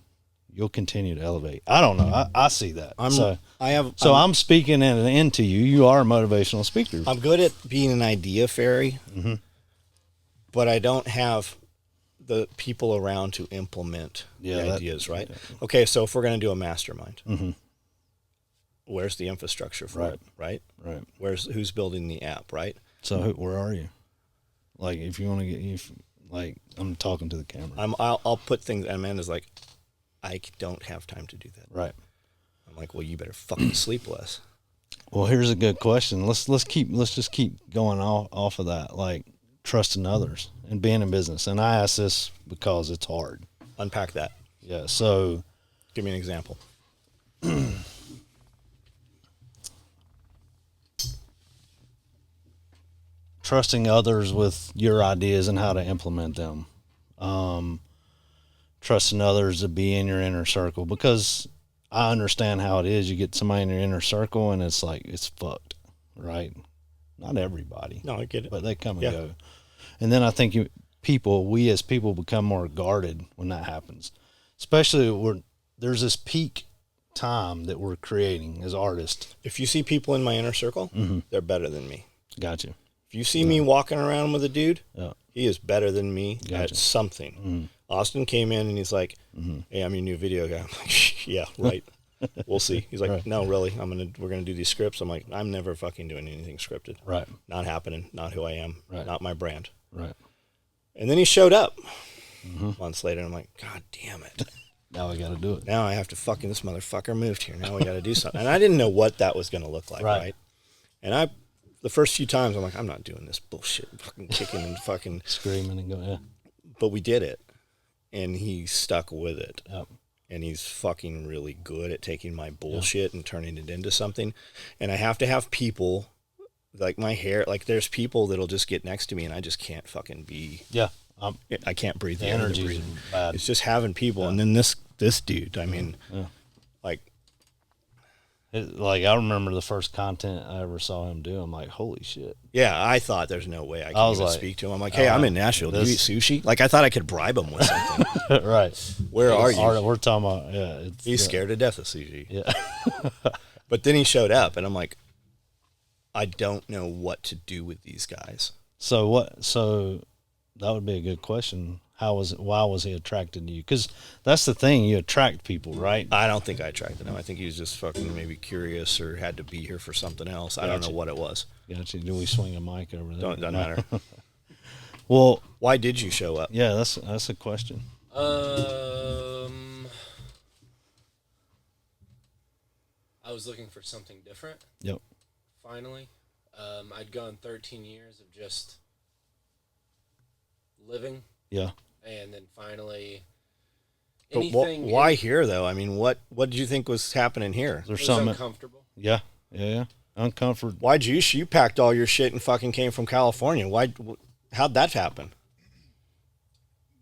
you'll continue to elevate. I don't know. I see that. I'm speaking into you. You are a motivational speaker. I'm good at being an idea fairy, but I don't have the people around to implement the ideas, right? Yeah. Okay, so if we're going to do a mastermind, where's the infrastructure for it, right? Right. Who's building the app, right? So where are you? Like, if you want to get, I'm talking to the camera. I'll put things. Amanda's like, I don't have time to do that. Right. I'm like, well, you better fucking sleep less. Well, here's a good question. Let's just keep going off of that, like trusting others and being in business. And I ask this because it's hard. Unpack that. Yeah. So, give me an example. Trusting others with your ideas and how to implement them. Trusting others to be in your inner circle, because I understand how it is. You get somebody in your inner circle and it's like, it's fucked, right? Not everybody. No, I get it. But they come and go. And then I think we as people become more guarded when that happens. Especially there's this peak time that we're creating as artists. If you see people in my inner circle, they're better than me. Got you. If you see me walking around with a dude, He is better than me Gotcha. at something. Mm-hmm. Austin came in and he's like, hey, I'm your new video guy. I'm like, yeah, right. We'll see. He's like, Right. no, really, we're gonna do these scripts. I'm like, I'm never fucking doing anything scripted. Right. Not happening. Not who I am. Right. Not my brand. Right. And then he showed up months later. And I'm like, God damn it. Now we got to do it. Now I have to this motherfucker moved here. Now we got to do something. And I didn't know what that was going to look like. Right. And the first few times I'm like, I'm not doing this bullshit, fucking kicking and fucking screaming and going, yeah. But we did it. And he stuck with it. Yep. And he's fucking really good at taking my bullshit and turning it into something. And I have to have people like my hair, like there's people that'll just get next to me and I just can't fucking be. Yeah. I can't breathe. The energy is bad. It's just having people. And then this dude, I mean, like I remember the first content I ever saw him do. I'm like, holy shit. Yeah, I thought there's no way I could even speak to him. I'm like, hey, I'm in Nashville. Do you eat sushi? Like, I thought I could bribe him with something. Right. Where are you? We're talking about, He's scared to death of sushi. Yeah. But then he showed up, and I'm like, I don't know what to do with these guys. So that would be a good question. Why was he attracted to you? Because that's the thing, you attract people, right? I don't think I attracted him. I think he was just fucking maybe curious or had to be here for something else. I don't know what it was. Gotcha. Do we swing a mic over there? Doesn't matter. Well, why did you show up? Yeah, that's a question. I was looking for something different. Yep. Finally, I'd gone 13 years of just living. Yeah. And then finally, why here though? I mean, what did you think was happening here? There's something uncomfortable. Yeah. Uncomfortable. Why'd you packed all your shit and fucking came from California? How'd that happen?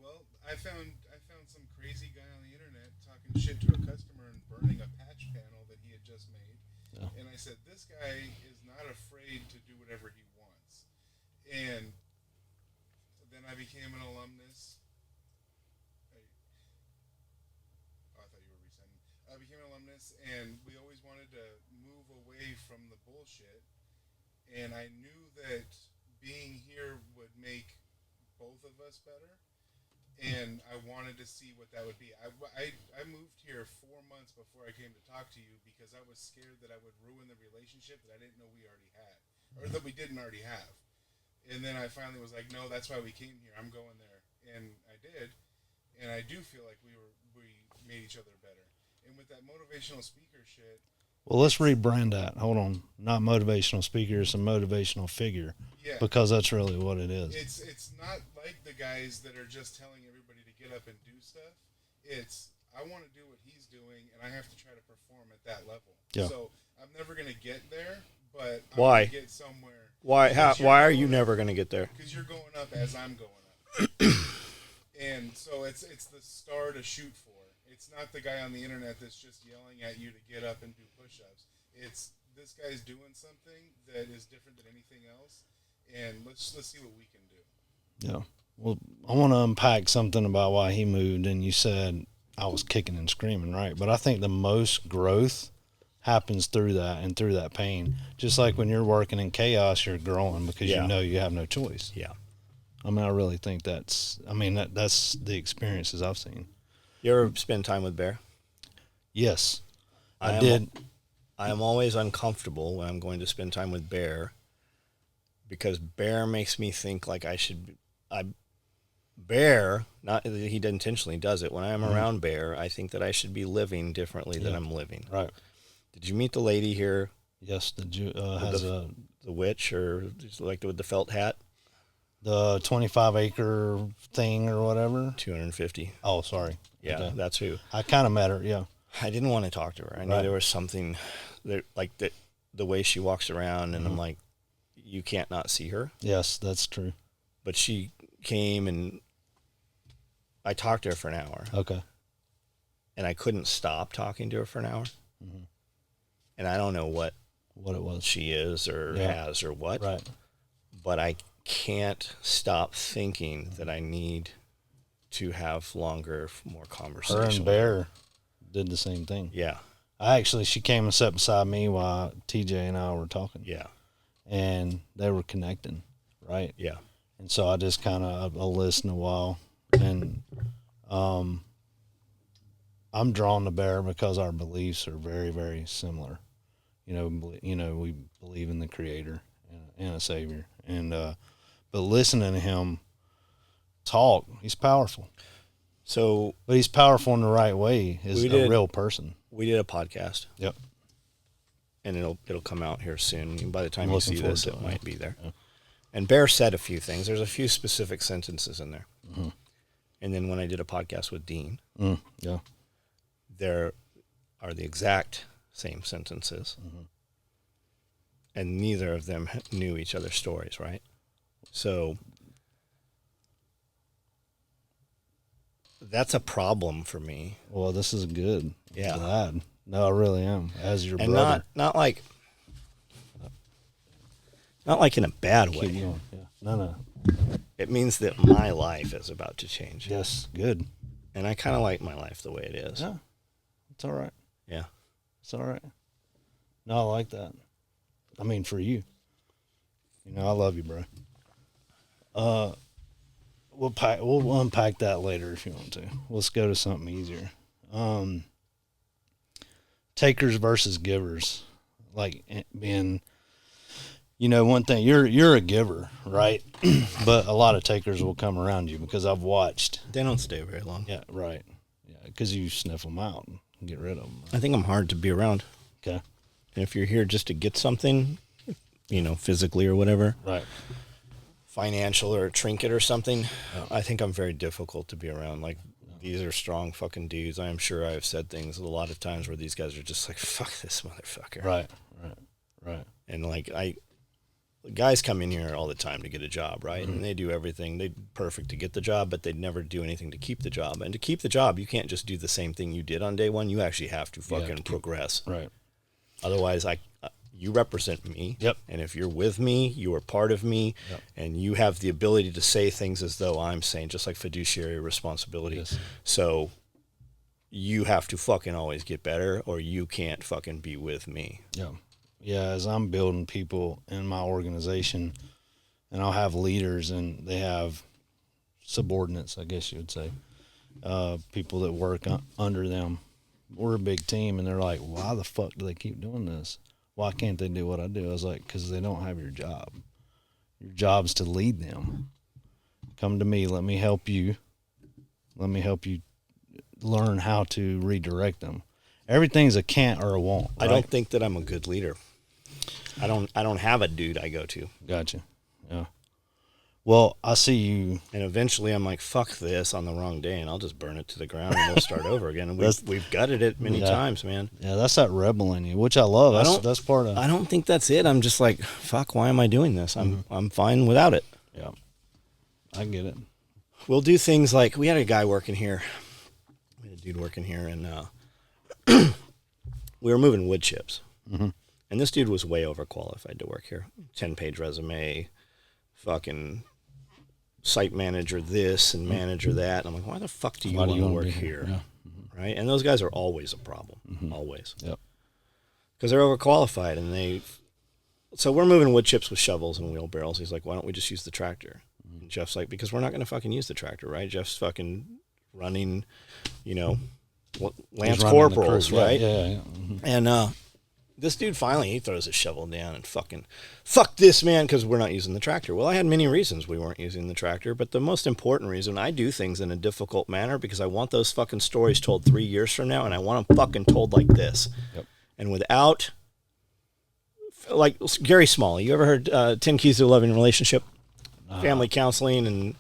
Well, I found some crazy guy on the internet talking shit to a customer and burning a patch panel that he had just made. Yeah. And I said, this guy is not afraid to do whatever he wants. And then I became an alumnus. I thought you were resending. I became an alumnus, and we always wanted to move away from the bullshit. And I knew that being here would make both of us better. And I wanted to see what that would be. I moved here 4 months before I came to talk to you because I was scared that I would ruin the relationship that I didn't know we already had, or that we didn't already have. And then I finally was like, no, that's why we came here. I'm going there. And I did. And I do feel like we made each other better. And with that motivational speaker shit. Well, let's rebrand that. Hold on. Not motivational speaker, it's a motivational figure. Yeah. Because that's really what it is. It's not like the guys that are just telling everybody to get up and do stuff. It's, I want to do what he's doing, and I have to try to perform at that level. Yeah. So I'm never going to get there, but I'm going to get somewhere. Why are you never going to get there? Because you're going up as I'm going up. And so it's the star to shoot for. It's not the guy on the internet that's just yelling at you to get up and do push-ups. It's this guy's doing something that is different than anything else, and let's see what we can do. Yeah. Well, I want to unpack something about why he moved, and you said I was kicking and screaming, right? But I think the most growth happens through that and through that pain. Just like when you're working in chaos, you're growing because you know you have no choice. Yeah. I mean, I really think that's the experiences I've seen. You ever spend time with Bear? Yes, I did. I am always uncomfortable when I'm going to spend time with Bear because Bear makes me think like Bear, not that he intentionally does it. When I'm around Bear, I think that I should be living differently than I'm living. Right. Did you meet the lady here? Yes, the witch or like with the felt hat? The 25-acre thing or whatever? 250. Oh, sorry. Yeah, okay. That's who. I kind of met her, yeah. I didn't want to talk to her. I knew there was something, that, like the way she walks around, and I'm like, you can't not see her. Yes, that's true. But she came, and I talked to her for an hour. Okay. And I couldn't stop talking to her for an hour. Mm-hmm. And I don't know what it was. She is or has or what. Right. But I can't stop thinking that I need to have longer, more conversation. Her and Bear did the same thing. Yeah. She came and sat beside me while TJ and I were talking. Yeah. And they were connecting, right? Yeah. And so I just kind of I'll listen a while, and I'm drawn to Bear because our beliefs are very, very similar. We believe in the Creator and a Savior, and but listening to him talk, he's powerful. So, But he's powerful in the right way. Is a real person. We did a podcast. Yep. And it'll come out here soon. And by the time I'm you see this, it might be there. Yeah. And Bear said a few things. There's a few specific sentences in there. Mm-hmm. And then when I did a podcast with Dean, yeah, there are the exact same sentences. Mm-hmm. And neither of them knew each other's stories, right? So that's a problem for me. Well, this is good. Yeah. I'm glad. No, I really am. As your and brother. not like in a bad way. Keep going. Yeah. No. It means that my life is about to change. Yes, good. And I kind of like my life the way it is. Yeah. It's all right. Yeah. It's all right. No, I like that. I mean, for you. I love you, bro. We'll unpack that later if you want to. Let's go to something easier. Takers versus givers. Like being, one thing, you're a giver, right? But a lot of takers will come around you because I've watched. They don't stay very long. Yeah, right. Yeah, because you sniff them out and get rid of them. I think I'm hard to be around. Okay. And if you're here just to get something, physically or whatever. Right. Financial or a trinket or something, I think I'm very difficult to be around. Like, these are strong fucking dudes. I am sure I have said things a lot of times where these guys are just like, fuck this motherfucker. Right. And like, guys come in here all the time to get a job, right? Mm-hmm. And they do everything. They're perfect to get the job, but they'd never do anything to keep the job. And to keep the job, you can't just do the same thing you did on day one. You actually have to fucking progress. Right. Otherwise, you represent me. Yep. And if you're with me, you are part of me. Yep. And you have the ability to say things as though I'm saying, just like fiduciary responsibility. Yes. So you have to fucking always get better, or you can't fucking be with me. Yeah. Yeah, as I'm building people in my organization, and I'll have leaders and they have subordinates, I guess you would say, people that work under them. We're a big team, and they're like, why the fuck do they keep doing this? Why can't they do what I do? I was like, because they don't have your job. Your job's to lead them. Come to me. Let me help you. Let me help you learn how to redirect them. Everything's a can't or a won't. Right? I don't think that I'm a good leader. I don't have a dude I go to. Gotcha. Yeah. Well, I see you. And eventually I'm like, fuck this on the wrong day, and I'll just burn it to the ground and we'll start over again. And we've gutted it many times, man. Yeah, that's that rebel in you, which I love. That's part of. I don't think that's it. I'm just like, fuck, why am I doing this? I'm fine without it. Yeah. I get it. We'll do things like, we had a guy working here. We had a dude working here, and we were moving wood chips. Mm-hmm. And this dude was way overqualified to work here. 10-page resume, fucking site manager this and manager that. And I'm like, why the fuck do you want to work here? Yeah. Mm-hmm. Right? And those guys are always a problem. Mm-hmm. Always. Yep. Because they're overqualified, and so we're moving wood chips with shovels and wheelbarrows. He's like, why don't we just use the tractor? Mm-hmm. And Jeff's like, because we're not going to fucking use the tractor, right? Jeff's fucking running, Lance Corporals, right? Yeah. Mm-hmm. And this dude finally, he throws his shovel down and fucking, fuck this, man, because we're not using the tractor. Well, I had many reasons we weren't using the tractor, but the most important reason, I do things in a difficult manner because I want those fucking stories told 3 years from now, and I want them fucking told like this. Yep. And without, like Gary Smalley, you ever heard 10 Keys to a Loving Relationship? Family counseling and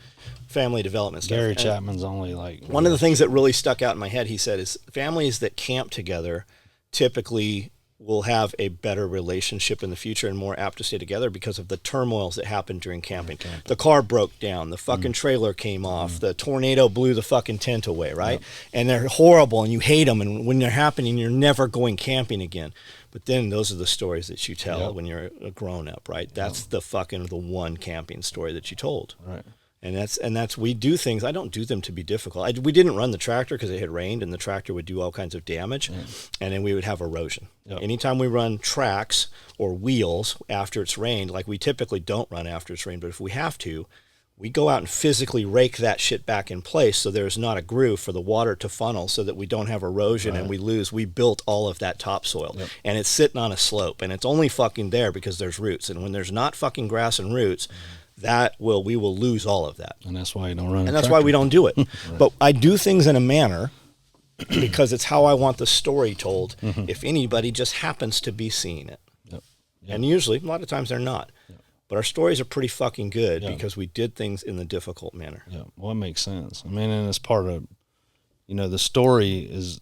family development stuff. Gary Chapman's only like... One of the things that really stuck out in my head, he said, is families that camp together typically will have a better relationship in the future and more apt to stay together because of the turmoils that happened during camping. The car broke down, the fucking trailer came off, the tornado blew the fucking tent away, right? Yep. And they're horrible and you hate them, and when they're happening, you're never going camping again. But then those are the stories that you tell when you're a grown up, right? That's the one camping story that you told. Right. And that's we do things. I don't do them to be difficult. We didn't run the tractor because it had rained, and the tractor would do all kinds of damage, and then we would have erosion. Yep. Anytime we run tracks or wheels after it's rained, like we typically don't run after it's rained, but if we have to, We go out and physically rake that shit back in place so there's not a groove for the water to funnel so that we don't have erosion and we built all of that topsoil. Yep. And it's sitting on a slope and it's only fucking there because there's roots. And when there's not fucking grass and roots, we will lose all of that. And that's why you don't run And that's why we don't do it. But I do things in a manner because it's how I want the story told if anybody just happens to be seeing it. Yep. Yep. And usually, a lot of times they're not. Yep. But our stories are pretty fucking good because we did things in the difficult manner. Yeah, well, it makes sense. I mean, and it's part of, the story is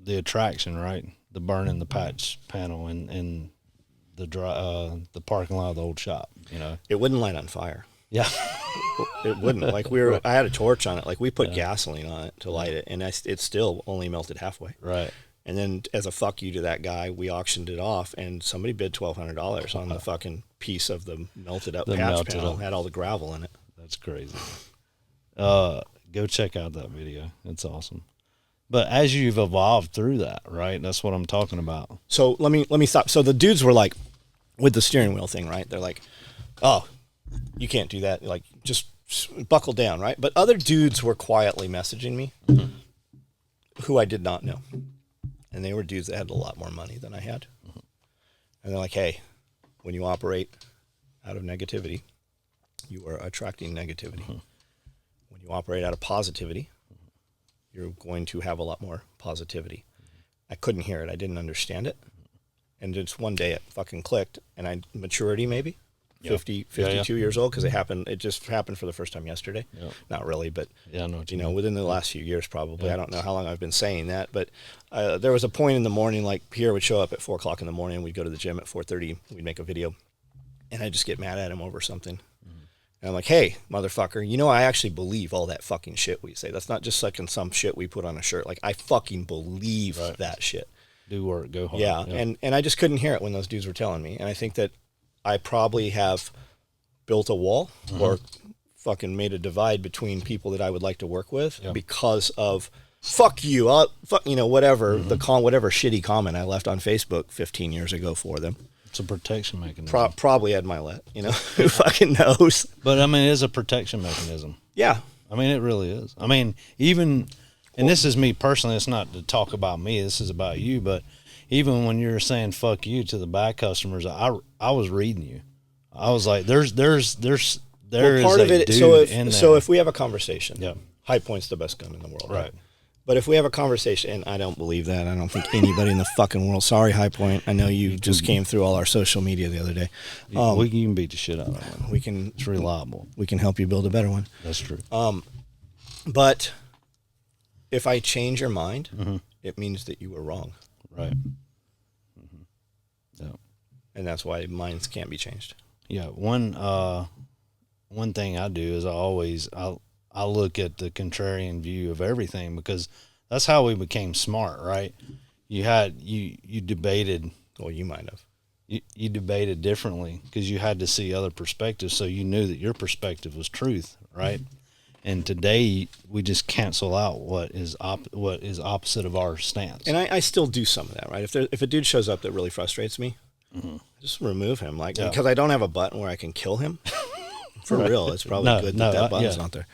the attraction, right? The burning the patch panel and the parking lot of the old shop, It wouldn't light on fire. Yeah. It wouldn't. Like I had a torch on it. Like we put gasoline on it to light it, and it still only melted halfway. Right. And then as a fuck you to that guy, we auctioned it off, and somebody bid $1,200 on the fucking piece of the melted up patch panel. Had all the gravel in it. That's crazy. Go check out that video. It's awesome. But as you've evolved through that, right? That's what I'm talking about. So let me stop. So the dudes were like, with the steering wheel thing, right? They're like, oh, you can't do that. Like, just buckle down, right? But other dudes were quietly messaging me who I did not know. And they were dudes that had a lot more money than I had. And they're like, hey, when you operate out of negativity, you are attracting negativity. When you operate out of positivity, you're going to have a lot more positivity. I couldn't hear it. I didn't understand it. And just one day it fucking clicked, and maturity maybe, 52 years old, because it just happened for the first time yesterday. Yep. Not really, but within the last few years probably. Yep. I don't know how long I've been saying that, but there was a point in the morning, like Pierre would show up at 4 o'clock in the morning, we'd go to the gym at 4:30, we'd make a video, and I'd just get mad at him over something. And I'm like, hey, motherfucker, I actually believe all that fucking shit we say. That's not just like some shit we put on a shirt. Like, I fucking believe that shit. Do work, go hard. Yeah, and I just couldn't hear it when those dudes were telling me. And I think that I probably have built a wall or fucking made a divide between people that I would like to work with because of fuck you, whatever whatever shitty comment I left on Facebook 15 years ago for them. It's a protection mechanism. Probably Ed Milet, who fucking knows. But I mean, it is a protection mechanism. Yeah. I mean, it really is. I mean, even, and this is me personally, it's not to talk about me, this is about you, but even when you're saying fuck you to the bad customers, I was reading you. I was like, there's part of it. So if we have a conversation, High Point's the best gun in the world, right? But if we have a conversation, and I don't believe that, I don't think anybody in the fucking world. Sorry, High Point. I know you just came through all our social media the other day. We can even beat the shit out of it. We can. It's reliable. We can help you build a better one. That's true. But if I change your mind, it means that you were wrong. Right. Yeah. And that's why minds can't be changed. Yeah. One thing I do is I look at the contrarian view of everything, because that's how we became smart, right? You debated. Well, you might have. You debated differently because you had to see other perspectives, so you knew that your perspective was truth, right? And today we just cancel out what is opposite of our stance. And I still do some of that, right? If a dude shows up that really frustrates me, just remove him, because I don't have a button where I can kill him. For real, it's probably good that button's not there.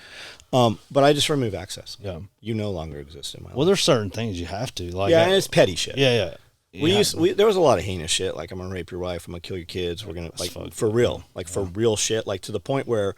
But I just remove access. Yeah, you no longer exist in my life. Well, there's certain things you have to, like. Yeah, and it's petty shit. Yeah. There was a lot of heinous shit, like I'm gonna rape your wife, I'm gonna kill your kids. We're gonna for real shit, like to the point where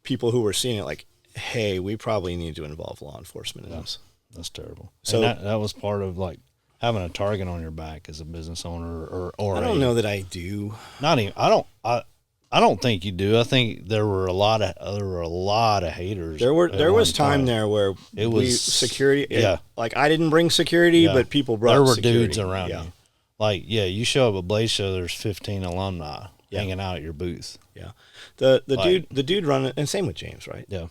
people who were seeing it, like, hey, we probably need to involve law enforcement in this. That's terrible. So that was part of like having a target on your back as a business owner, or I don't know that I do. Not even. I don't think you do. I think there were a lot of haters. There was time there where it was security. Yeah, like I didn't bring security, but people brought. There were security. Dudes around you. Like you show up at Blaze Show, there's 15 alumni hanging out at your booth. Yeah, the dude running, and same with James, right? Yeah.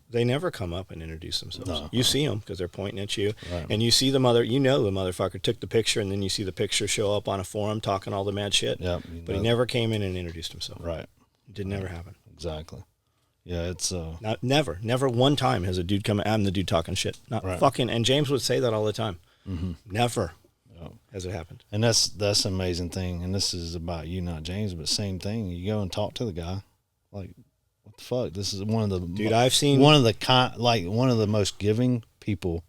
They never come up and introduce themselves. No. You see them because they're pointing at you, and you see the motherfucker took the picture, and then you see the picture show up on a forum talking all the mad shit. Yeah, but he never came in and introduced himself. Right, it did never happen. Exactly. Yeah, it's never one time has a dude come. I'm the dude talking shit. Not fucking. And James would say that all the time. Never has it happened. And that's an amazing thing. And this is about you, not James, but same thing. You go and talk to the guy, like, what fuck, this is one of the Dude, I've seen one of the most giving people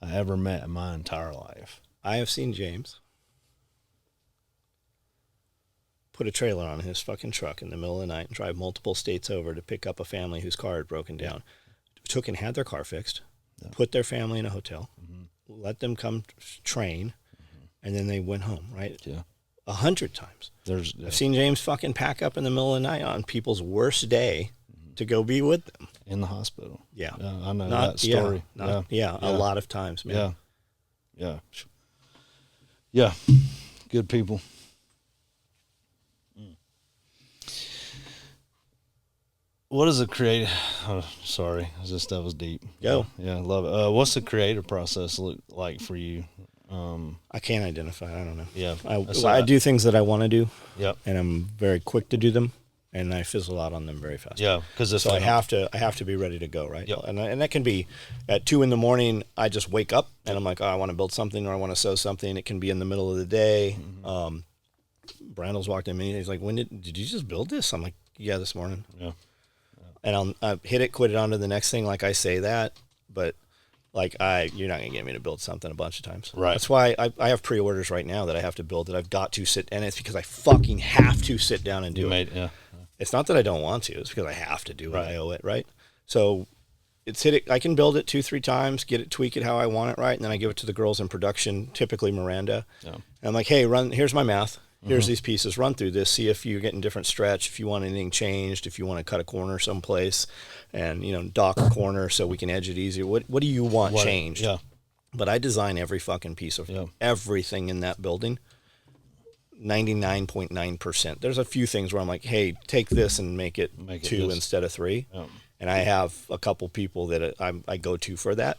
I ever met in my entire life. I have seen James put a trailer on his fucking truck in the middle of the night and drive multiple states over to pick up a family whose car had broken down. Took and had their car fixed, put their family in a hotel, let them come train, and then they went home, right? Yeah. 100 times. I've seen James fucking pack up in the middle of the night on people's worst day to go be with them. In the hospital. Yeah. I know that story. A lot of times, man. Yeah. Good people. What is a creative? Oh, sorry, that was deep. Go. Yeah, love it. What's the creative process look like for you? I can't identify. I don't know. Yeah, I do things that I want to do. Yep. And I'm very quick to do them, and I fizzle out on them very fast. Yeah, because so I have to be ready to go, right? Yep. And that can be at 2 a.m. I just wake up and I'm like, oh, I want to build something or I want to sew something. It can be in the middle of the day. Brandles walked in and he's like, when did you just build this? I'm like, yeah, this morning. Yeah. And I'll hit it, quit it on to the next thing. Like I say that, but like you're not gonna get me to build something a bunch of times. Right. That's why I have pre-orders right now that I have to build that I've got to sit, and it's because I fucking have to sit down and do it. Yeah. It's not that I don't want to. It's because I have to do it. Right. I owe it, right? So it's hit it. I can build it 2-3 times, get it, tweak it how I want it, right, and then I give it to the girls in production, typically Miranda. Yeah. And I'm like, hey, here's my math. Here's these pieces. Run through this. See if you're getting different stretch. If you want anything changed. If you want to cut a corner someplace, and dock a corner so we can edge it easier. What do you want changed? Yeah. But I design every fucking piece of everything in that building. 99.9%. There's a few things where I'm like, hey, take this and make it 2 instead of 3. Yeah. And I have a couple people that I go to for that.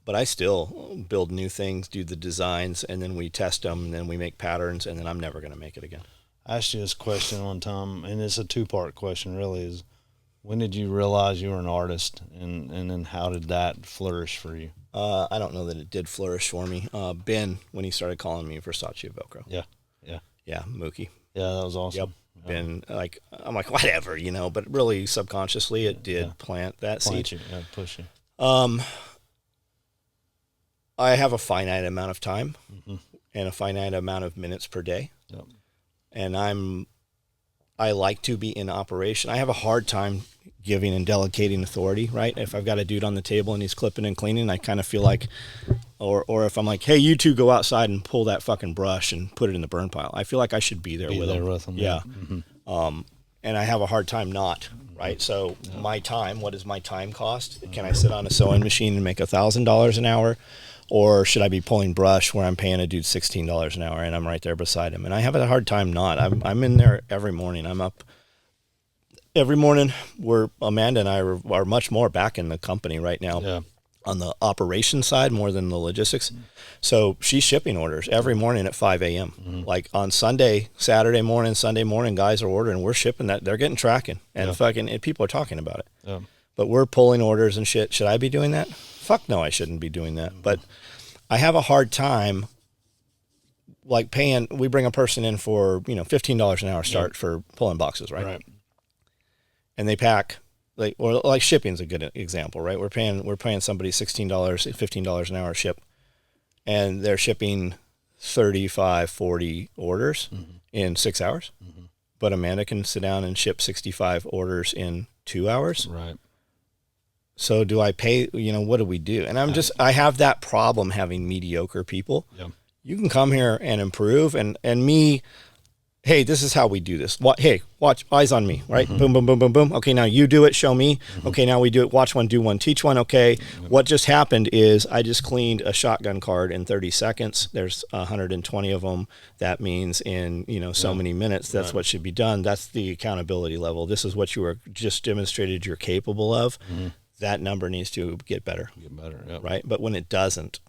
But I still build new things, do the designs, and then we test them, and then we make patterns, and then I'm never going to make it again. I asked you this question one time, and it's a 2-part question, really, is when did you realize you were an artist, and then how did that flourish for you? I don't know that it did flourish for me. Ben, when he started calling me Versace Velcro. Yeah. Yeah, Mookie. Yeah, that was awesome. Yep. Ben, I'm like, whatever, but really subconsciously it did plant that seed. Push you. I have a finite amount of time and a finite amount of minutes per day. Yep. And I like to be in operation. I have a hard time giving and delegating authority, right? If I've got a dude on the table and he's clipping and cleaning, I kind of feel like, or if I'm like, hey, you two go outside and pull that fucking brush and put it in the burn pile. I feel like I should be there with them. Yeah. And I have a hard time not, right? So my time, what is my time cost? Can I sit on a sewing machine and make $1,000 an hour? Or should I be pulling brush where I'm paying a dude $16 an hour and I'm right there beside him? And I have a hard time not. I'm in there every morning. I'm up every morning. Amanda and I are much more back in the company right now on the operations side more than the logistics. So she's shipping orders every morning at 5 a.m. Like on Saturday morning, guys are ordering. We're shipping that. They're getting tracking and people are talking about it. Yeah. But we're pulling orders and shit. Should I be doing that? Fuck no, I shouldn't be doing that. But I have a hard time like paying. We bring a person in for $15 an hour start for pulling boxes, right? And they pack like shipping's a good example, right? We're paying somebody $16, $15 an hour ship, and they're shipping 35, 40 orders in 6 hours. But Amanda can sit down and ship 65 orders in 2 hours. Right. So do I pay, what do we do? And I have that problem having mediocre people. Yeah. You can come here and improve and me, hey, this is how we do this. Hey, watch, eyes on me, right? Boom, boom, boom, boom, boom. Okay, now you do it, show me. Okay, now we do it, watch one, do one, teach one. Okay, what just happened is I just cleaned a shotgun card in 30 seconds. There's 120 of them. That means in, so many minutes, that's what should be done. That's the accountability level. This is what you were just demonstrated you're capable of. That number needs to get better. Right? But when it doesn't,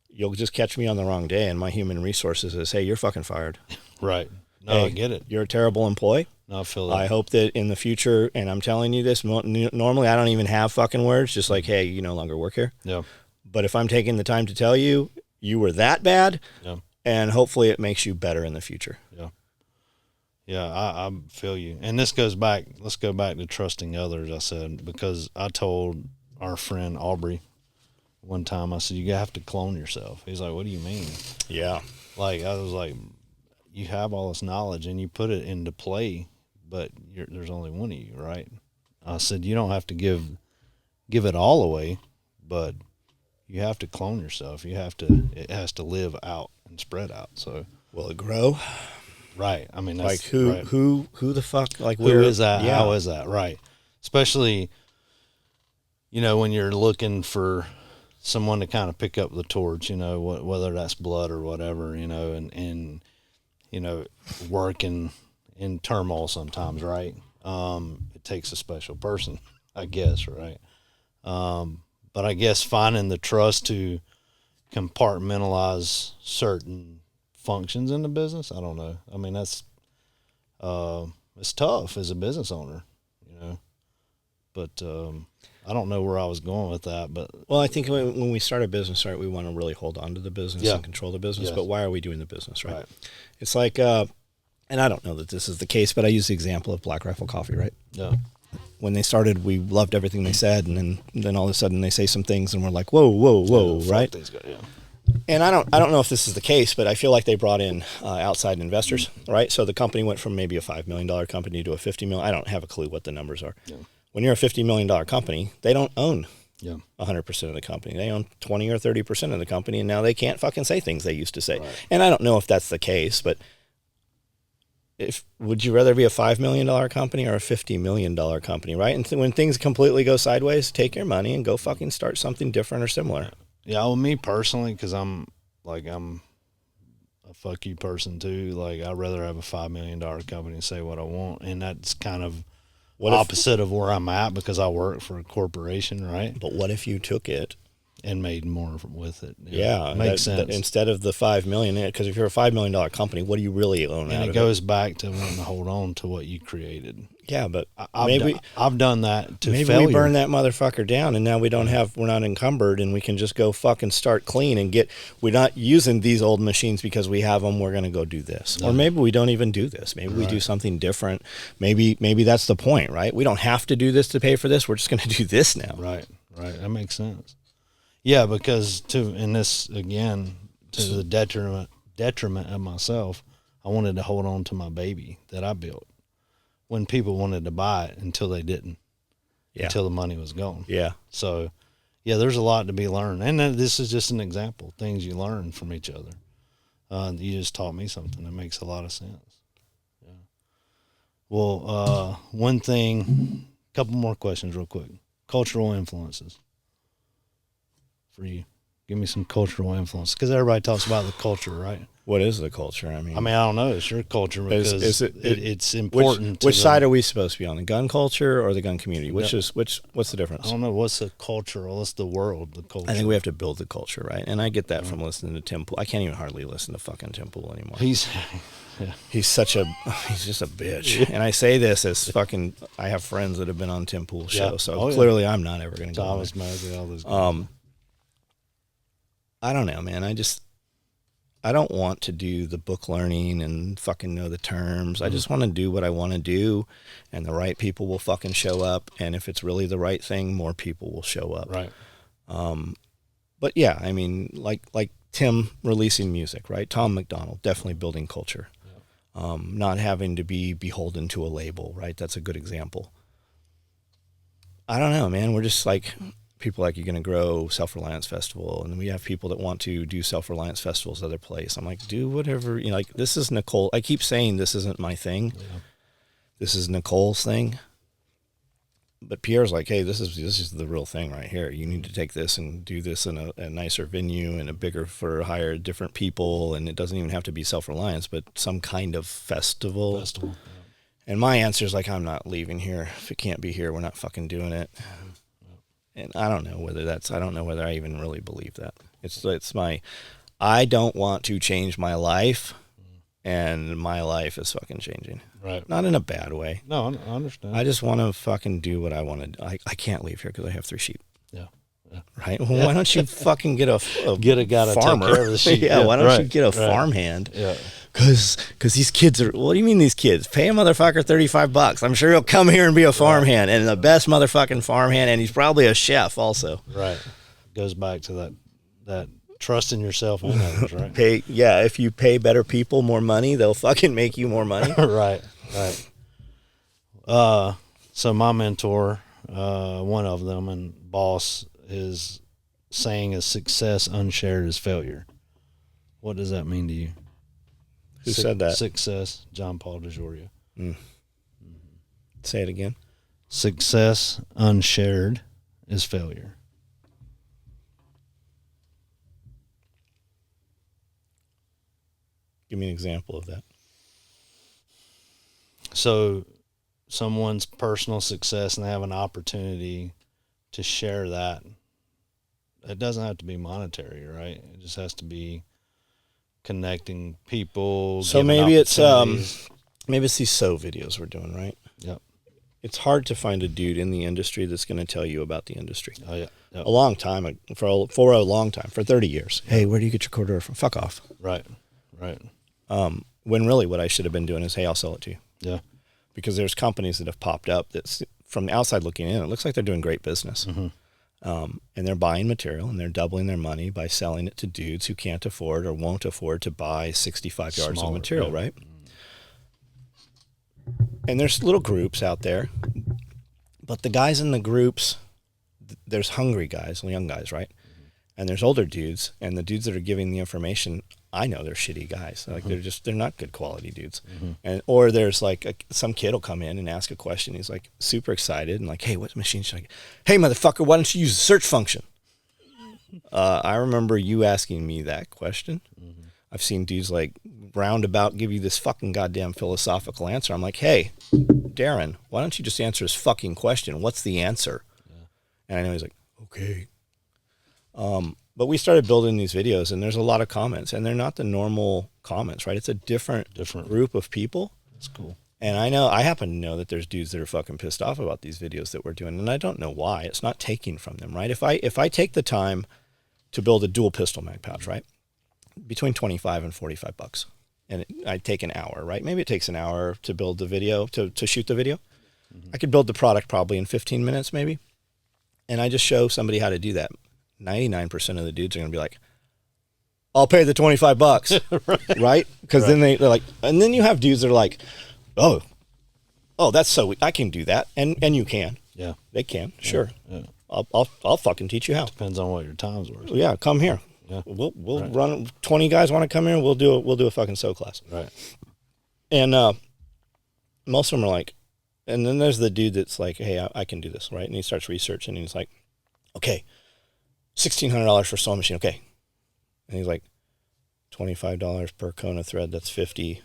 you'll just catch me on the wrong day, and my human resources is, hey, you're fucking fired. Right. No, hey, I get it. You're a terrible employee. No, I feel that. I hope that in the future, and I'm telling you this, normally I don't even have fucking words, just like, hey, you no longer work here. Yeah. But if I'm taking the time to tell you, you were that bad, and hopefully it makes you better in the future. Yeah. Yeah, I feel you. And this goes back, let's go back to trusting others, I said, because I told our friend Aubrey one time, I said, you have to clone yourself. He's like, what do you mean? Yeah. Like, I was like, you have all this knowledge and you put it into play, but there's only one of you, right? I said, you don't have to give it all away, but you have to clone yourself. It has to live out and spread out. So, Will it grow? right. I mean, Like that's who right. who the fuck? Like Who where is that? Yeah. How is that? Right. Especially, when you're looking for someone to kind of pick up the torch, whether that's blood or whatever, and working in turmoil sometimes, right? It takes a special person, I guess, right? But I guess finding the trust to compartmentalize certain functions in the business, I don't know. I mean, that's it's tough as a business owner, but I don't know where I was going with that. But Well, I think when we start a business, right, we want to really hold on to the business Yeah. and control the business. Yes. But why are we doing the business, right? Right. It's like, and I don't know that this is the case, but I use the example of Black Rifle Coffee, right? yeah, When they started, we loved everything they said, and then all of a sudden they say some things, and we're like, whoa, whoa, whoa, Fuck right? these guys, yeah. And I don't know if this is the case, but I feel like they brought in outside investors, right? So the company went from maybe a $5 million company to a $50 million. I don't have a clue what the numbers are. Yeah. When you're a $50 million company, they don't own Yeah. 100% of the company. They own 20 or 30% of the company, and now they can't fucking say things they used to say. Right. And I don't know if that's the case, but would you rather be a $5 million company or a $50 million company, right? And when things completely go sideways, take your money and go fucking start something different or similar. Yeah, well, me personally, because I'm a fuck you person too. Like, I'd rather have a $5 million company and say what I want, and that's kind of opposite of where I'm at because I work for a corporation, right? But what if you took it? And made more with it. Yeah, makes sense. Instead of the $5 million, because if you're a $5 million company, what do you really own? And it goes back to wanting to hold on to what you created. Yeah, but I've done that to maybe failure. we burn that motherfucker down, and now we're not encumbered, and we can just go fucking start clean and we're not using these old machines because we have them. We're going to go do this, or maybe we don't even do this. Maybe we do something different. Maybe that's the point, right? We don't have to do this to pay for this. We're just going to do this now. Right. That makes sense. Yeah, because to the detriment of myself, I wanted to hold on to my baby that I built when people wanted to buy it until they didn't, until the money was gone. Yeah. So, yeah, there's a lot to be learned. And this is just an example, things you learn from each other. You just taught me something that makes a lot of sense. Yeah. Well, one thing, couple more questions real quick. Cultural influences for you. Give me some cultural influence, because everybody talks about the culture, right? What is the culture? I mean, I don't know. It's your culture because it's important. Which side are we supposed to be on? The gun culture or the gun community? What's the difference? I don't know. What's the cultural? What's the world? The culture. I think we have to build the culture, right? And I get that from listening to Tim Pool. I can't even hardly listen to fucking Tim Pool anymore. He's just a bitch. Yeah. And I say this as fucking, I have friends that have been on Tim Pool's show, so clearly I'm not ever going to go on. Thomas Mazzy, all those guys. I don't know, man. I don't want to do the book learning and fucking know the terms. I just want to do what I want to do, and the right people will fucking show up. And if it's really the right thing, more people will show up. Right. But yeah, I mean, like Tim releasing music, right? Tom McDonald, definitely building culture. Yeah. Not having to be beholden to a label, right? That's a good example. I don't know, man. We're just like... people like, you're going to grow Self-Reliance Festival, and we have people that want to do Self-Reliance Festivals other place. I'm like, do whatever, like, this is Nicole. I keep saying this isn't my thing. Yeah. This is Nicole's thing. But Pierre's like, hey, this is the real thing right here. You need to take this and do this in a nicer venue and a bigger for hire different people, and it doesn't even have to be Self-Reliance, but some kind of festival. Yeah. And my answer is like, I'm not leaving here. If it can't be here, we're not fucking doing it. And I don't know whether I even really believe that. I don't want to change my life, and my life is fucking changing. Right. Not in a bad way. No, I understand. I just want to fucking do what I want to do. I can't leave here because I have 3 sheep. Yeah. right? Well, why don't you fucking get a Get a guy to take farmer? care of the sheep. Yeah, why don't you right, get a right. farmhand? Yeah. Because these kids are, what do you mean these kids? Pay a motherfucker $35. I'm sure he'll come here and be a farmhand, and the best motherfucking farmhand, and he's probably a chef also. Right. Goes back to that trust in yourself and others, right? If you pay better people more money, they'll fucking make you more money. Right. So my mentor, one of them and boss, his saying is success unshared is failure. What does that mean to you? Who said that? Success, John Paul DeJoria. Say it again. Success unshared is failure. Give me an example of that. So someone's personal success and they have an opportunity to share that. It doesn't have to be monetary, right? It just has to be connecting people. So maybe it's these sew videos we're doing, right? Yep. It's hard to find a dude in the industry that's going to tell you about the industry. Oh yeah. Yep. A long time, for a long time, for 30 years. Hey, where do you get your quarter from? Fuck off. Right. When really what I should have been doing is, hey, I'll sell it to you. Yeah. Because there's companies that have popped up that's from the outside looking in, it looks like they're doing great business. Mm-hmm. And they're buying material and they're doubling their money by selling it to dudes who can't afford or won't afford to buy 65 yards of material, right? And there's little groups out there, but the guys in the groups, there's hungry guys, young guys, right? And there's older dudes, and the dudes that are giving the information, I know they're shitty guys. Like they're not good quality dudes. Or there's like some kid will come in and ask a question. He's like super excited and like, hey, what machine should I get? Hey, motherfucker, why don't you use the search function? I remember you asking me that question. I've seen dudes like roundabout give you this fucking goddamn philosophical answer. I'm like, hey, Darren, why don't you just answer this fucking question? What's the answer? And I know he's like, okay. But we started building these videos, and there's a lot of comments, and they're not the normal comments, right? It's a different group of people. That's cool. And I happen to know that there's dudes that are fucking pissed off about these videos that we're doing, and I don't know why. It's not taking from them, right? If I take the time to build a dual pistol mag pouch, right, between $25 and $45, and I take an hour, right? Maybe it takes an hour to build the video, to shoot the video. I could build the product probably in 15 minutes, maybe, and I just show somebody how to do that. 99% of the dudes are going to be like, I'll pay the $25, right? Because then they're like, and then you have dudes that are like, oh, that's so, I can do that. And you can. Yeah. They can. Sure. Yeah. I'll fucking teach you how. Depends on what your time's worth. Yeah. Come here. Yeah. We'll run 20 guys want to come here. We'll do a fucking sew class. Right. And, most of them are like, and then there's the dude that's like, hey, I can do this. Right. And he starts researching and he's like, okay, $1,600 for sewing machine. Okay. And he's like, $25 per cone of thread. That's $50.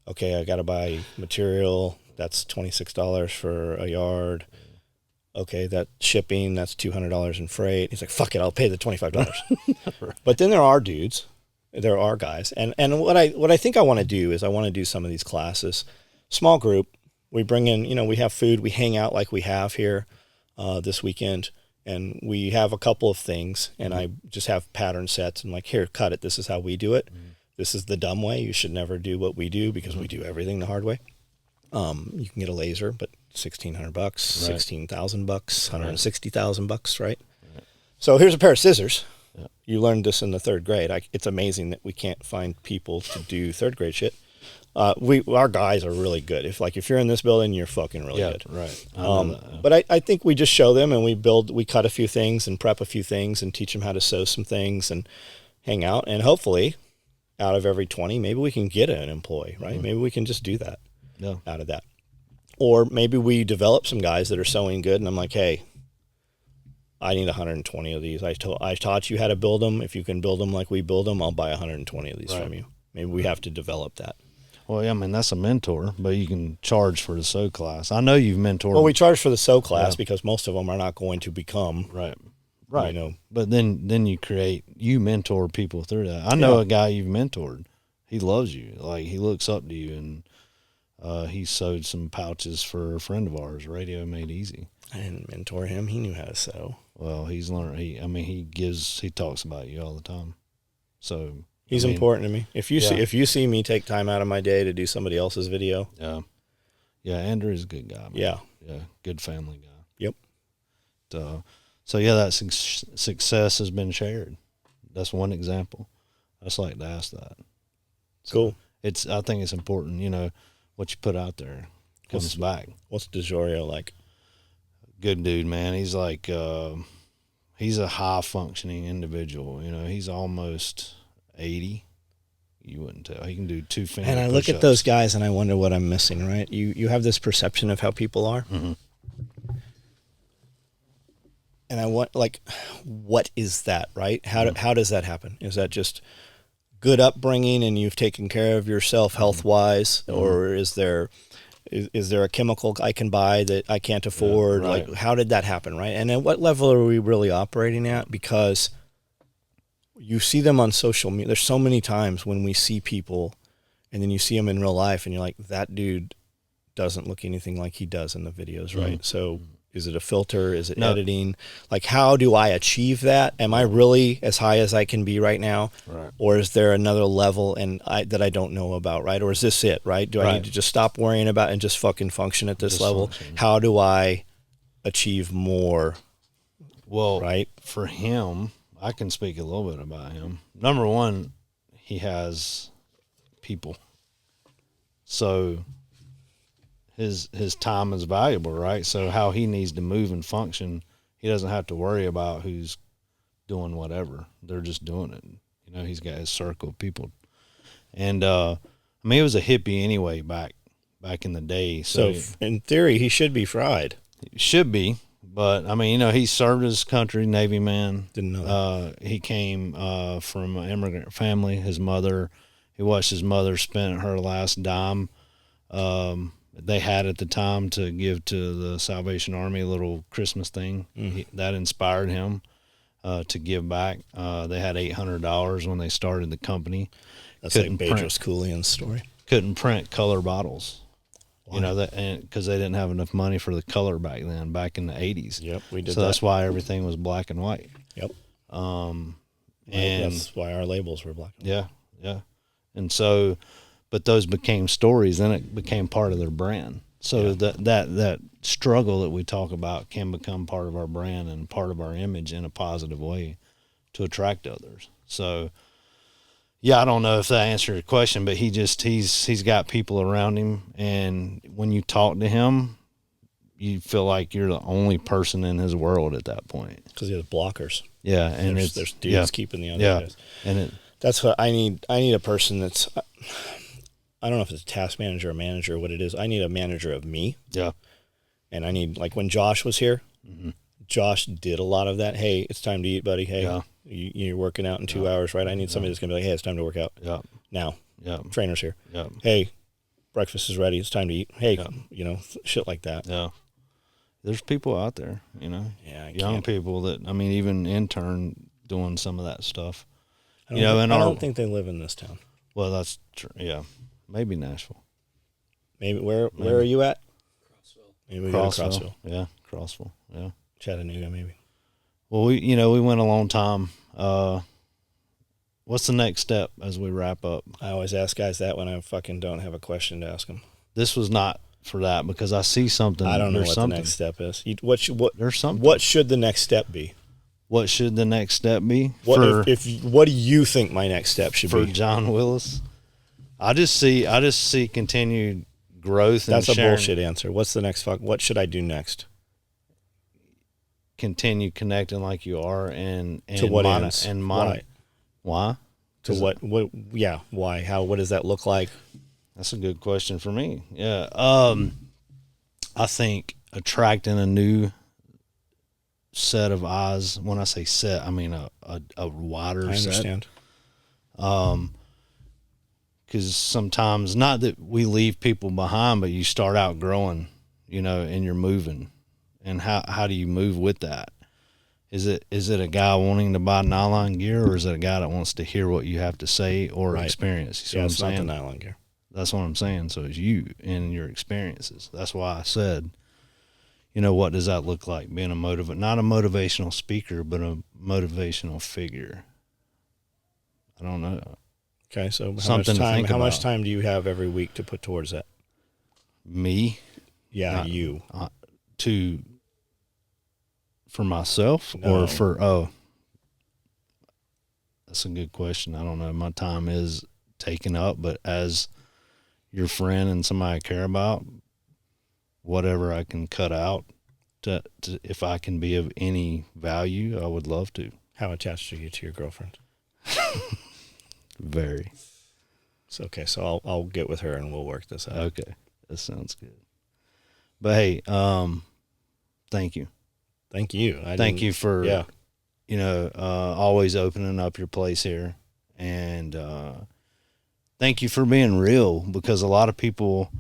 Okay. I got to buy material. That's $26 for a yard. Okay. That shipping, that's $200 in freight. He's like, fuck it. I'll pay the $25. But then there are dudes, there are guys. And what I think I want to do is I want to do some of these classes, small group. We bring in, we have food, we hang out like we have here, this weekend. And we have a couple of things, and I just have pattern sets. And like, here, cut it. This is how we do it. This is the dumb way. You should never do what we do because we do everything the hard way. You can get a laser, but $1,600, $16,000, $160,000, right? So here's a pair of scissors. Yeah. You learned this in the third grade. It's amazing that we can't find people to do third grade shit. Our guys are really good. If you're in this building, you're fucking really good. Right. But I think we just show them and we cut a few things and prep a few things and teach them how to sew some things and hang out. And hopefully out of every 20, maybe we can get an employee, right? Maybe we can just do that out of that. Or maybe we develop some guys that are sewing good and I'm like, hey, I need 120 of these. I taught you how to build them. If you can build them like we build them, I'll buy 120 of these from you. Maybe we have to develop that. Well, yeah, I mean, that's a mentor, but you can charge for the sew class. I know you've mentored. Well, we charge for the sew class because most of them are not going to become. Right. But then you mentor people through that. I know a guy you've mentored. He loves you. Like, he looks up to you, and he sewed some pouches for a friend of ours, Radio Made Easy. I didn't mentor him. He knew how to sew. Well, he's learned. He talks about you all the time. So He's important to me. If you see me take time out of my day to do somebody else's video, yeah, Andrew is a good guy. Man. Yeah, good family guy. Yep. So yeah, that success has been shared. That's one example. I just like to ask that. So cool. I think it's important. What you put out there comes back. What's DeJoria like? Good dude, man. He's like he's a high functioning individual. He's almost 80. You wouldn't tell. He can do 2 finger And I look at those guys and I wonder what I'm missing, right? You have this perception of how people are. Mm-hmm. And I want, what is that, right? How does that happen? Is that just good upbringing and you've taken care of yourself health-wise? Mm-hmm. Or is there a chemical I can buy that I can't afford? Yeah, right. How did that happen, right? And at what level are we really operating at? Because you see them on social media. There's so many times when we see people and then you see them in real life and you're like, that dude doesn't look anything like he does in the videos, right? So is it a filter? Is it editing? How do I achieve that? Am I really as high as I can be right now? Right. Or is there another level that I don't know about, right? Or is this it, right? Do I need to just stop worrying about and just fucking function at this level? How do I achieve more? Well, right? For him, I can speak a little bit about him. Number one, he has people. So his time is valuable, right? So how he needs to move and function, he doesn't have to worry about who's doing whatever. They're just doing it. He's got his circle of people. And he was a hippie anyway back in the day. So in theory, he should be fried. He should be. But, he served his country, Navy man. Didn't know that. He came from an immigrant family. He watched his mother spend her last dime they had at the time to give to the Salvation Army, a little Christmas thing. That inspired him to give back. They had $800 when they started the company. That's like Bedros Keuilian's story. Couldn't print color bottles. Why? Because they didn't have enough money for the color back then, back in the 80s. Yep, we did so that. That's why everything was black and white. Yep. And that's why our labels were black and white. Yeah. And so, but those became stories, then it became part of their brand. So that struggle that we talk about can become part of our brand and part of our image in a positive way to attract others. So, yeah, I don't know if that answered your question, but he's got people around him, and when you talk to him, you feel like you're the only person in his world at that point. Because he has blockers. Yeah, and there's dudes keeping the other guys. And that's what I need. I need a person that's, I don't know if it's a task manager or manager or what it is. I need a manager of me. Yeah. And I need, like when Josh was here, Josh did a lot of that. Hey, it's time to eat, buddy. Hey, you're working out in 2 hours, right? I need somebody that's going to be like, hey, it's time to work out. Yeah. Now. Yeah. Trainer's here. Yeah. Hey, breakfast is ready. It's time to eat. Hey, shit like that. Yeah. There's people out there, young people that, even intern doing some of that stuff. I don't think they live in this town. Well, that's true. Yeah. Maybe Nashville. Maybe. Where are you at? Crossville. Maybe we go to Crossville. Yeah. Crossville. Yeah. Chattanooga, maybe. Well, we went a long time. What's the next step as we wrap up? I always ask guys that when I fucking don't have a question to ask them. This was not for that because I see something. I don't know what the next step is. There's something. What should the next step be? What should the next step be? What do you think my next step should be? For John Willis? I just see continued growth. That's a bullshit answer. What's the next what should I do next? Continue connecting like you are and to what ends? And why? To what why? How, what does that look like? That's a good question for me. Yeah. I think attracting a new set of eyes. When I say set, I mean a wider set. I understand. Because sometimes, not that we leave people behind, but you start out growing, and you're moving. And how do you move with that? Is it a guy wanting to buy nylon gear, or is it a guy that wants to hear what you have to say or experience? You see it's not the nylon gear. That's what I'm saying. So it's you and your experiences. That's why I said, what does that look like? Being not a motivational speaker, but a motivational figure. I don't know. Okay, so Something to think how much about. time do you have every week to put towards that? Me Yeah, you. For myself No. or for that's a good question. I don't know. My time is taken up, but as your friend and somebody I care about, whatever I can cut out to if I can be of any value, I would love to. How attached are you to your girlfriend? Very. It's okay. So I'll get with her and we'll work this out. Okay. That sounds good. But hey, thank you. Thank you. Thank you for yeah. always opening up your place here, and thank you for being real, because a lot of people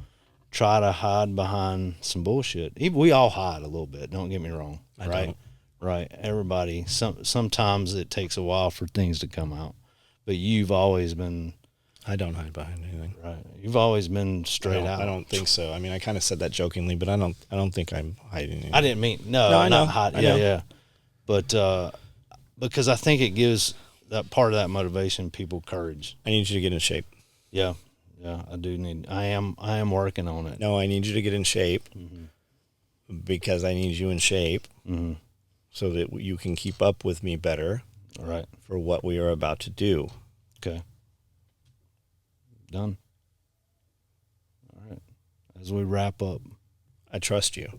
try to hide behind some bullshit. We all hide a little bit. Don't get me wrong. Right. Everybody. Sometimes it takes a while for things to come out, but you've always been. I don't hide behind anything. Right. You've always been straight out. I don't think so. I mean, I kind of said that jokingly, but I don't think I'm hiding anything. I didn't mean no. I know. Not hiding. Yeah. But because I think it gives that part of that motivation people courage. I need you to get in shape. Yeah, I do need. I am working on it. No, I need you to get in shape because I need you in shape so that you can keep up with me better. All right. For what we are about to do. Okay. Done. All right. As we wrap up, I trust you.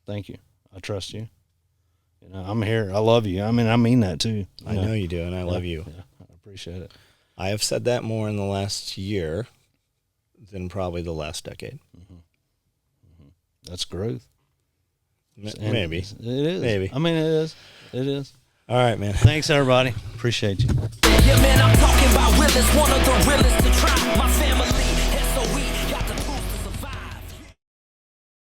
Thank you. I trust you. I'm here. I love you. I mean that too. I know you do, and I love you. Yeah, I appreciate it. I have said that more in the last year than probably the last decade. That's growth. Maybe. It is. Maybe. It is. It is. All right, man. Thanks, everybody. Appreciate you. Yeah, man, I'm talking about realest, one of the realest to try.